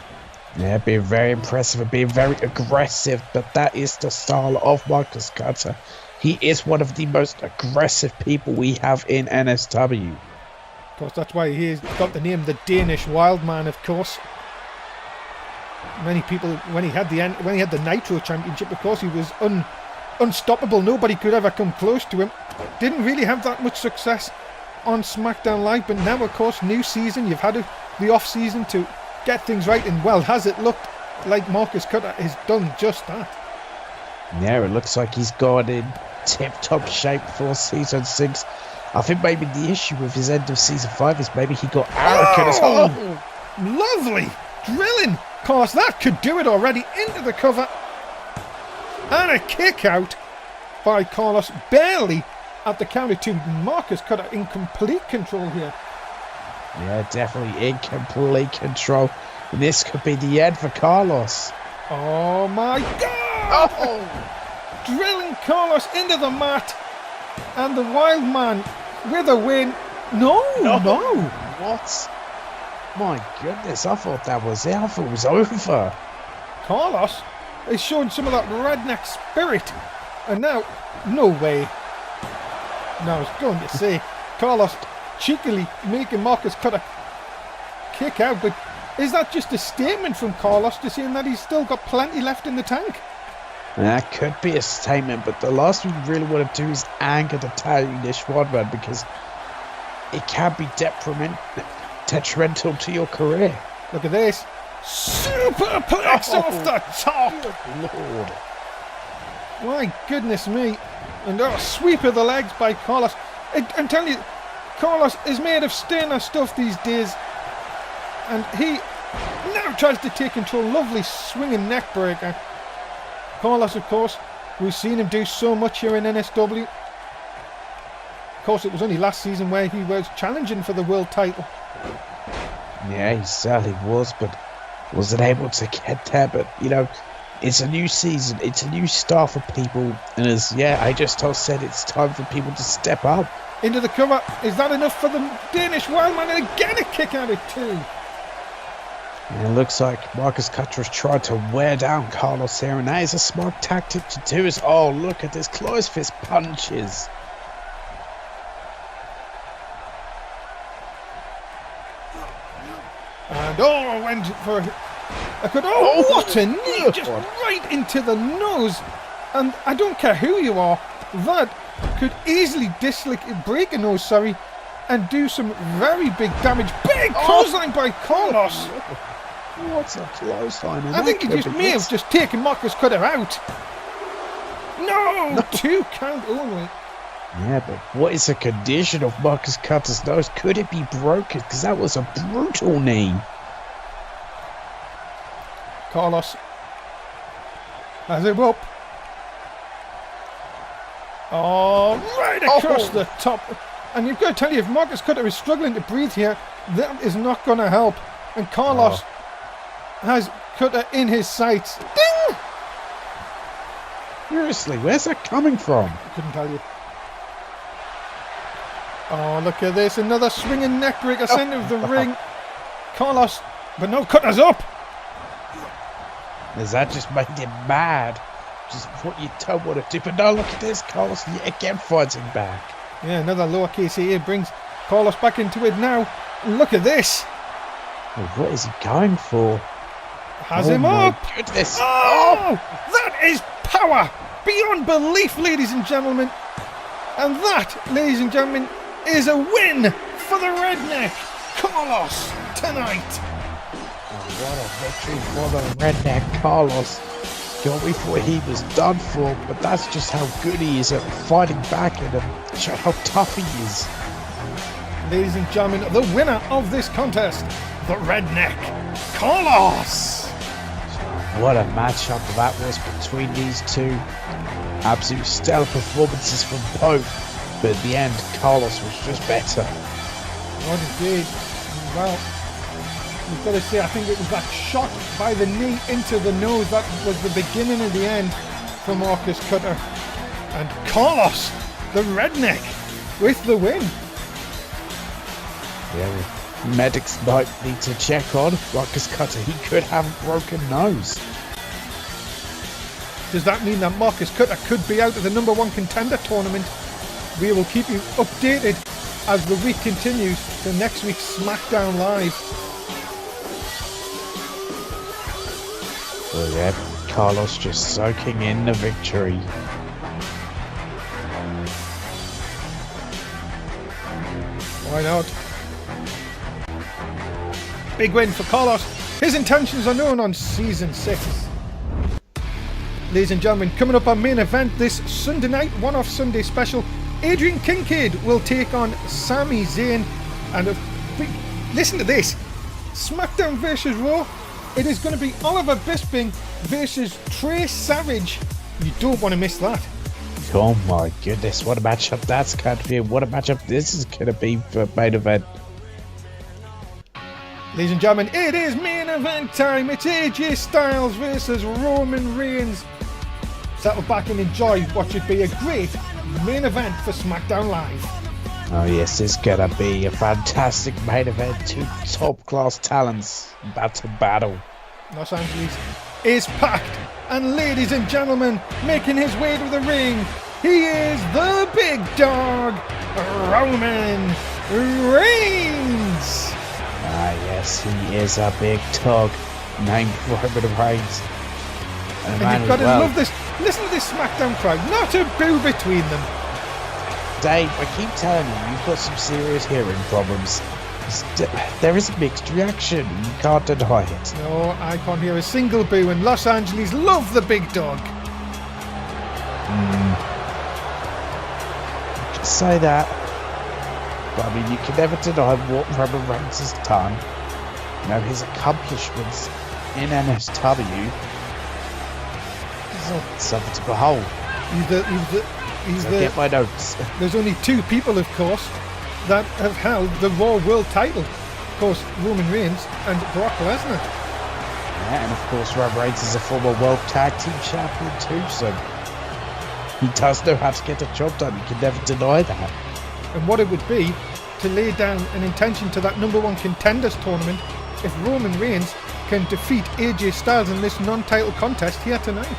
Yeah, being very impressive and being very aggressive, but that is the style of Marcus Cutter. He is one of the most aggressive people we have in NSW. Of course, that's why he's got the name the Danish Wildman, of course. Many people, when he had the Nitro Championship, of course, he was unstoppable. Nobody could ever come close to him. Didn't really have that much success on SmackDown Live, but now, of course, new season. You've had the off season to get things right, and well, has it looked like Marcus Cutter has done just that? Yeah, it looks like he's gone in tip-top shape for season 6. I think maybe the issue with his end of season 5 is maybe he got arrogant as well. Lovely drilling. Of course, that could do it already. Into the cover. And a kick out by Carlos, barely at the counter to Marcus Cutter in complete control here. Yeah, definitely in complete control. And this could be the end for Carlos. Oh my God! Oh! Drilling Carlos into the mat. And the Wild Man with a win. No. What? My goodness, I thought that was it. I thought it was over. Carlos is showing some of that redneck spirit. And now, no way. Now I was going to say, Carlos cheekily making Marcus Cutter kick out, but is that just a statement from Carlos to saying that he's still got plenty left in the tank? That could be a statement, but the last thing you really want to do is anger the Danish Wildman, because it can be detrimental to your career. Look at this. Superplex off the top. Good Lord. My goodness me. And a sweep of the legs by Carlos. I'm telling you, Carlos is made of stainless stuff these days, and he now tries to take control. Lovely swinging neck breaker. Carlos, of course, we've seen him do so much here in NSW. Of course, it was only last season where he was challenging for the world title. Yeah, he certainly was, but wasn't able to get there. But, you know, it's a new season. It's a new start for people. And as, I just said, it's time for people to step up. Into the cover. Is that enough for the Danish Wildman? And again, a kick out at 2. And it looks like Marcus Cutter has tried to wear down Carlos here. And that is a smart tactic to do. Oh, look at this. Close fist punches. And went for what a knee, just right into the nose. And I don't care who you are, that could easily break a nose, and do some very big damage. Big clothesline by Carlos. What's a clothesline? I think he may have just taken Marcus Cutter out. No, 2 count only. Yeah, but what is the condition of Marcus Cutter's nose? Could it be broken? Because that was a brutal knee. Carlos has him up. Right across the top. And you've got to tell you, if Marcus Cutter is struggling to breathe here, that is not going to help. And Carlos has Cutter in his sights. Ding! Seriously, where's that coming from? I couldn't tell you. Oh, look at this. Another swinging neck breaker, center of the ring. Carlos, but no, Cutter's up. Does that just make him mad? Just what you don't want to do. But no, look at this. Carlos again fighting back. Yeah, another lowercase here brings Carlos back into it now. Look at this. Oh, what is he going for? Has him up. Goodness. Oh, that is power beyond belief, ladies and gentlemen. And that, ladies and gentlemen, is a win for the Redneck Carlos tonight. What a victory for the Redneck Carlos. God, we thought he was done for, but that's just how good he is at fighting back and how tough he is. Ladies and gentlemen, the winner of this contest, the Redneck Carlos. What a matchup that was between these two. Absolute stellar performances from both, but in the end, Carlos was just better. What indeed. Well, you've got to say, I think it was that shot by the knee into the nose that was the beginning of the end for Marcus Cutter. And Carlos, the Redneck, with the win. Yeah, the medics might need to check on Marcus Cutter. He could have a broken nose. Does that mean that Marcus Cutter could be out of the #1 contender tournament? We will keep you updated as the week continues to next week's Smackdown Live. Well, yeah, Carlos just soaking in the victory. Why not? Big win for Carlos. His intentions are known on Season 6. Ladies and gentlemen, coming up our main event this Sunday night, one-off Sunday special, Adrian Kincaid will take on Sami Zayn. And listen to this, SmackDown vs Raw. It is going to be Oliver Bisping versus Trey Savage. You don't want to miss that. Oh my goodness, what a matchup that's going to be. What a matchup this is going to be for main event. Ladies and gentlemen, it is main event time. It's AJ Styles versus Roman Reigns. Settle back and enjoy what should be a great main event for SmackDown Live. Oh yes, it's gonna be a fantastic main event. Two top-class talents about to battle. Los Angeles is packed, and ladies and gentlemen, making his way to the ring, he is the big dog, Roman Reigns. Ah yes, he is a big dog named Roman Reigns. And you've got to love this. Listen to this SmackDown crowd. Not a boo between them. Dave, I keep telling you, you've got some serious hearing problems. There is a mixed reaction. You can't deny it. No, I can't hear a single boo, and Los Angeles love the big dog. You can say that. But I mean, you can never deny what Roman Reigns has done. You know, his accomplishments in NSW is something to behold. Get my notes. There's only two people, of course, that have held the Raw World title. Of course, Roman Reigns and Brock Lesnar. Yeah, and of course, Roman Reigns is a former World Tag Team Champion too, so he does know how to get the job done. You can never deny that. And what it would be to lay down an intention to that #1 contenders tournament if Roman Reigns can defeat AJ Styles in this non-title contest here tonight.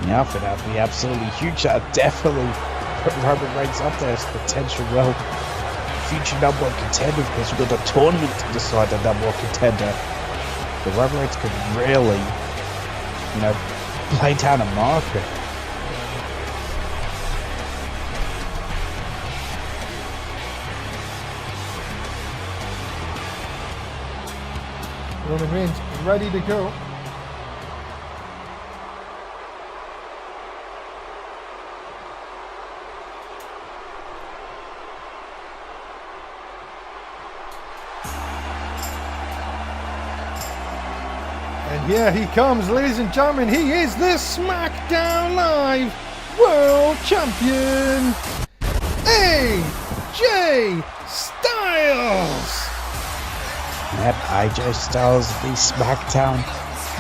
Yeah, I think that would be absolutely huge. That would definitely put Roman Reigns up there as a potential, future #1 contender, because we've got a tournament to decide the #1 contender. But Roman Reigns could really, play down a marker. Roman Reigns ready to go. And here he comes, ladies and gentlemen. He is the Smackdown Live World Champion, AJ Styles. Yep, AJ Styles, the Smackdown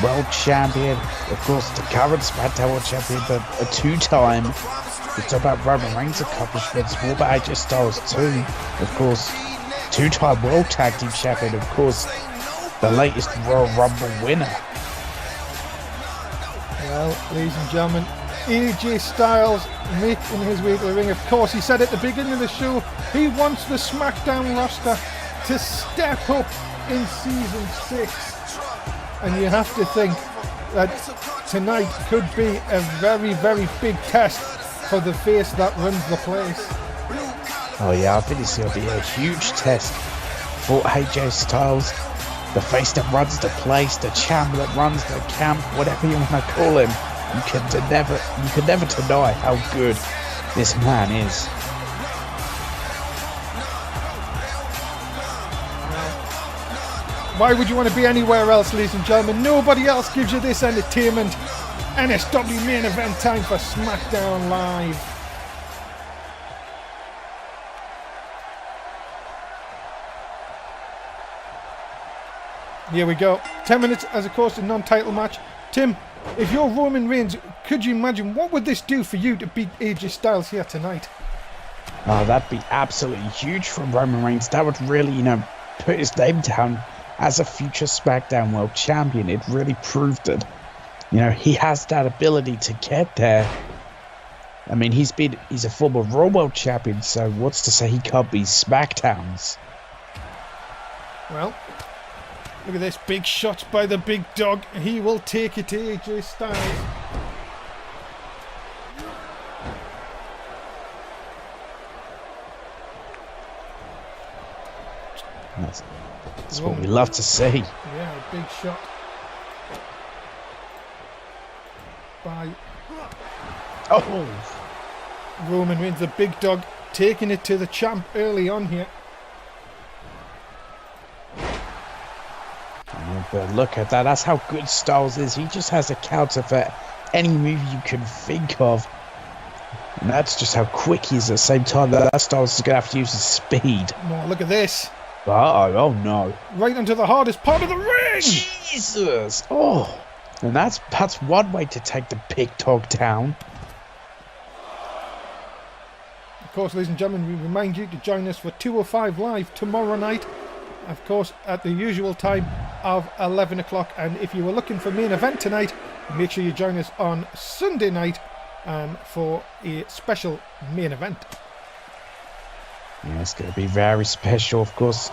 World Champion. Of course, the current Smackdown World Champion, but a two-time. We talk about Roman Reigns' accomplishments, more about AJ Styles too. Of course, two-time World Tag Team Champion. Of course, the latest Royal Rumble winner. Well, ladies and gentlemen, AJ Styles making his way to the ring. Of course, he said at the beginning of the show he wants the SmackDown roster to step up in season 6, and you have to think that tonight could be a very, very big test for the face that runs the place. Oh yeah, I think it's going to be a huge test for AJ Styles, the face that runs the place, the champ that runs the camp, whatever you want to call him. You can never deny how good this man is. Why would you want to be anywhere else, ladies and gentlemen? Nobody else gives you this entertainment. NSW main event time for SmackDown Live. Here we go. 10 minutes as of course a non-title match. Tim, if you're Roman Reigns, could you imagine what would this do for you to beat AJ Styles here tonight? Oh, that'd be absolutely huge from Roman Reigns. That would really, put his name down as a future SmackDown World Champion. It really proved that, he has that ability to get there. I mean, he's a former Raw World Champion, so what's to say he can't be SmackDowns? Well, look at this, big shot by the big dog. He will take it to AJ Styles. That's what we love to see. Yeah, a big shot by Roman Reigns, the big dog, taking it to the champ early on here. But look at that. That's how good Styles is. He just has a counter for any move you can think of. And that's just how quick he is at the same time. That Styles is going to have to use his speed. No, look at this. Oh no. Right onto the hardest part of the ring. Jesus. Oh. And that's one way to take the big dog down. Of course, ladies and gentlemen, we remind you to join us for 205 Live tomorrow night. Of course, at the usual time of 11 o'clock. And if you were looking for main event tonight, make sure you join us on Sunday night for a special main event. Yeah, it's going to be very special, of course.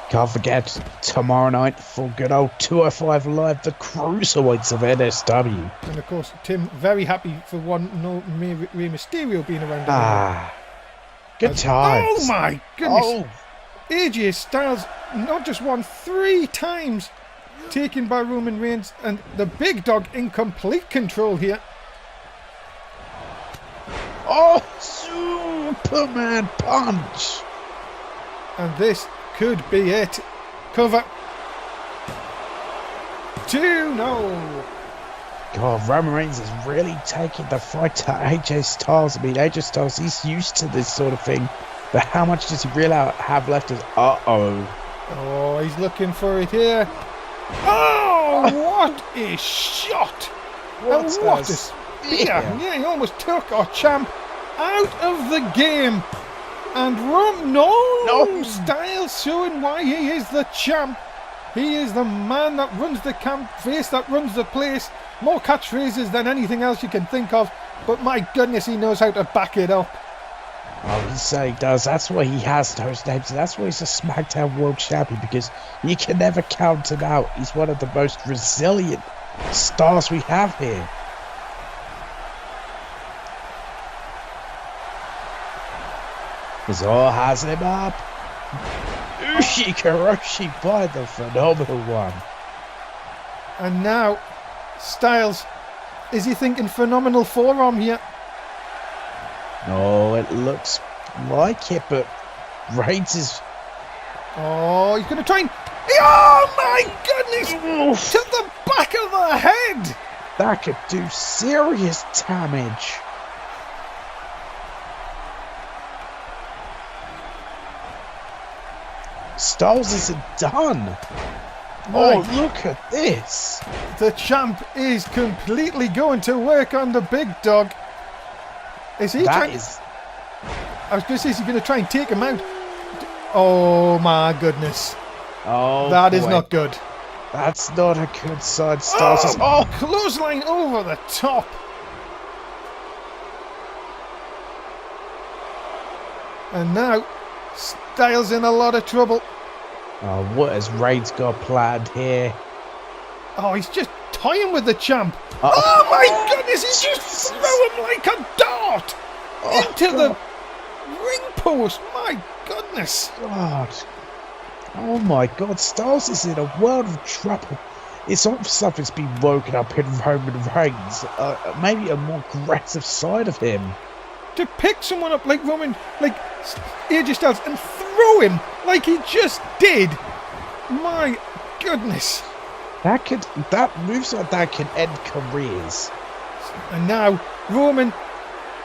Can't forget tomorrow night for good old 205 Live, the Cruiserweights of NSW. And of course, Tim, very happy for no Rey Mysterio being around. Good times. Oh my goodness. AJ Styles not just won 3 times, taken by Roman Reigns, and the big dog in complete control here. Oh, Superman punch. And this could be it. Cover. 2, no. God, Roman Reigns is really taking the fight to AJ Styles. I mean, AJ Styles, he's used to this sort of thing. But how much does he really have left? Oh, he's looking for it here. Oh, what a shot. What a spear. Yeah, he almost took our champ out of the game. And no. Styles showing why he is the champ. He is the man that runs the camp, face that runs the place. More catchphrases than anything else you can think of. But my goodness, he knows how to back it up. Oh, he certainly does. That's why he has those names. That's why he's a Smackdown World Champion, because you can never count him out. He's one of the most resilient stars we have here. Cesaro has him up. Ushikaroshi by the phenomenal one. And now, Styles, is he thinking phenomenal forearm here? Oh, it looks like it, but Reigns is... Oh, he's going to try and... Oh my goodness! To the back of the head! That could do serious damage. Styles isn't done. Oh, look at this. The champ is completely going to work on the big dog. Is he I was going to say, is he going to try and take him out? Oh my goodness. Oh, that is not good. That's not a good sign. Styles clothesline over the top. And now, Styles in a lot of trouble. Oh, what has Reigns got planned here? Oh, he's just toying with the champ. Oh my goodness, he's just threw him like a dart into the ring post. My goodness. God. Oh my God, Styles is in a world of trouble. It's all something's been woken up in Roman Reigns. Maybe a more aggressive side of him. To pick someone up like Roman, like AJ Styles, and throw him like he just did. My goodness. That moves like that can end careers. And now Roman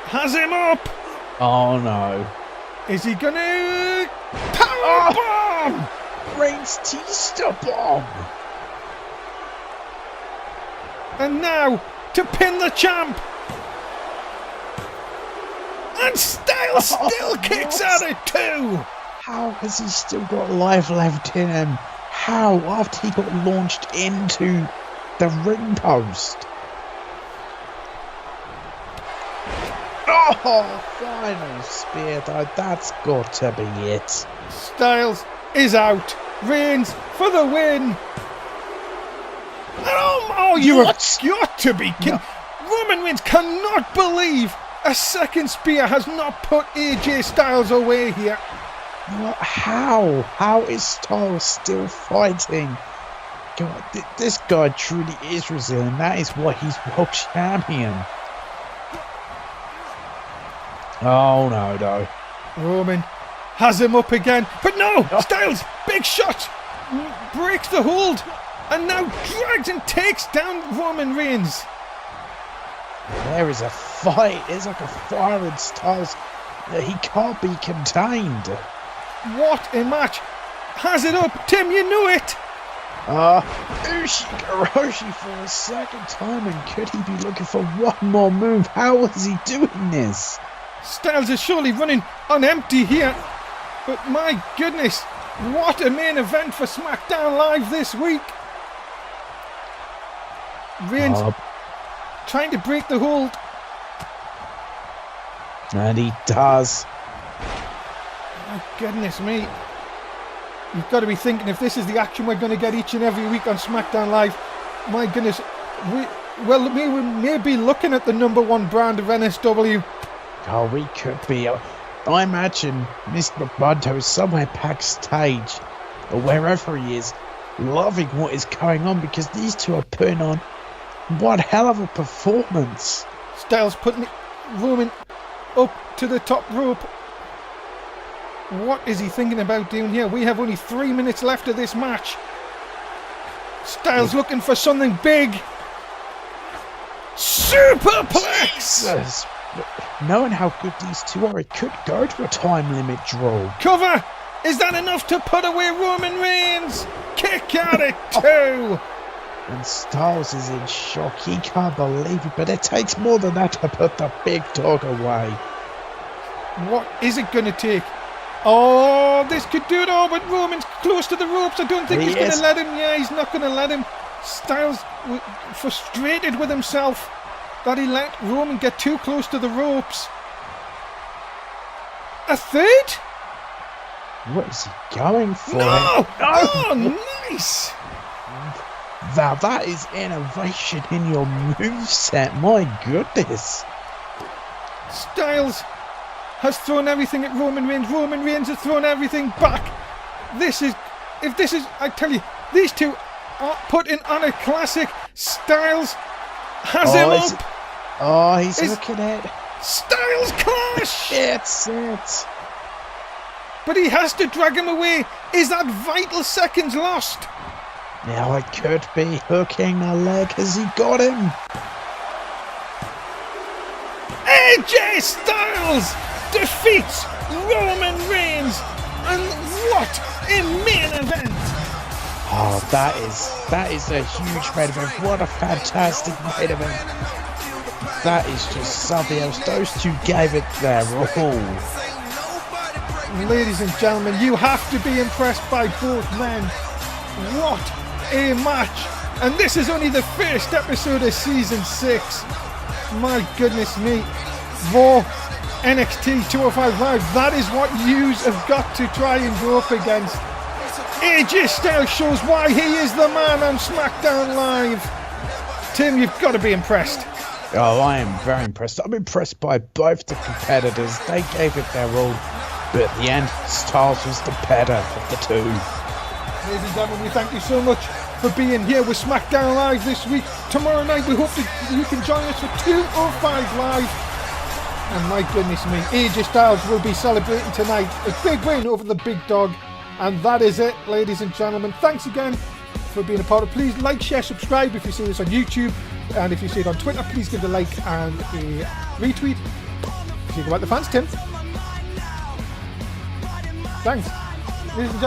has him up. Oh no. Is he gonna power bomb? Reigns teased a bomb. And now to pin the champ. And Styles still kicks out at 2. How has he still got life left in him? How, after he got launched into the ring post? Oh, final spear though. That's got to be it. Styles is out. Reigns for the win. Oh, you have got to be kidding. No. Roman Reigns cannot believe a second spear has not put AJ Styles away here. What? How? How is Styles still fighting? God, this guy truly is resilient. That is why he's world champion. Oh no. Roman has him up again. But no! Styles, big shot! Breaks the hold. And now drags and takes down Roman Reigns. There is a fight. There's like a fire in Styles. He can't be contained. What a match. Has it up. Tim, you knew it. Ushikaroshi for a second time. And could he be looking for one more move? How is he doing this? Styles is surely running on empty here. But my goodness, what a main event for Smackdown Live this week. Reigns trying to break the hold. And he does. My goodness me. You've got to be thinking, if this is the action we're going to get each and every week on Smackdown Live, my goodness, we may be looking at the #1 brand of NSW. Oh, we could be. I imagine Mr. McMurdo is somewhere backstage, or wherever he is, loving what is going on, because these two are putting on one hell of a performance. Styles putting Roman up to the top rope. What is he thinking about doing here? We have only 3 minutes left of this match. Styles looking for something big. Superplex! Jesus. Knowing how good these two are, it could go to a time limit draw. Cover! Is that enough to put away Roman Reigns? Kick out at 2! And Styles is in shock. He can't believe it, but it takes more than that to put the big dog away. What is it going to take? Oh, this could do it all, but Roman's close to the ropes. I don't think he's going to let him. Yeah, he's not going to let him. Styles frustrated with himself that he let Roman get too close to the ropes. A third? What is he going for? No! Oh, nice! Now that is innovation in your moveset. My goodness. Styles has thrown everything at Roman Reigns. Roman Reigns has thrown everything back. I tell you, these two are putting on a classic. Styles has him up. Oh, he's looking at it. Styles clash. It's it. But he has to drag him away. Is that vital seconds lost? Now it could be hooking the leg. Has he got him? AJ Styles defeats Roman Reigns, and what a main event! Oh, that is a huge main event. What a fantastic main event! That is just something else. Those two gave it their all. Ladies and gentlemen, you have to be impressed by both men. What a match! And this is only the first episode of season 6. My goodness me. Raw, NXT 205 Live, that is what yous have got to try and go up against. AJ Styles shows why he is the man on Smackdown Live. Tim, you've got to be impressed. Oh, I am very impressed. I'm impressed by both the competitors. They gave it their all. But at the end, Styles was the better of the two. Ladies and gentlemen, we thank you so much for being here with Smackdown Live this week. Tomorrow night, we hope that you can join us for 205 Live. And my goodness me, AJ Styles will be celebrating tonight a big win over the big dog. And that is it, ladies and gentlemen. Thanks again for being a part of it. Please like, share, subscribe if you see this on YouTube. And if you see it on Twitter, please give it a like and a retweet. See you about the fans, Tim. Thanks. Ladies and gentlemen.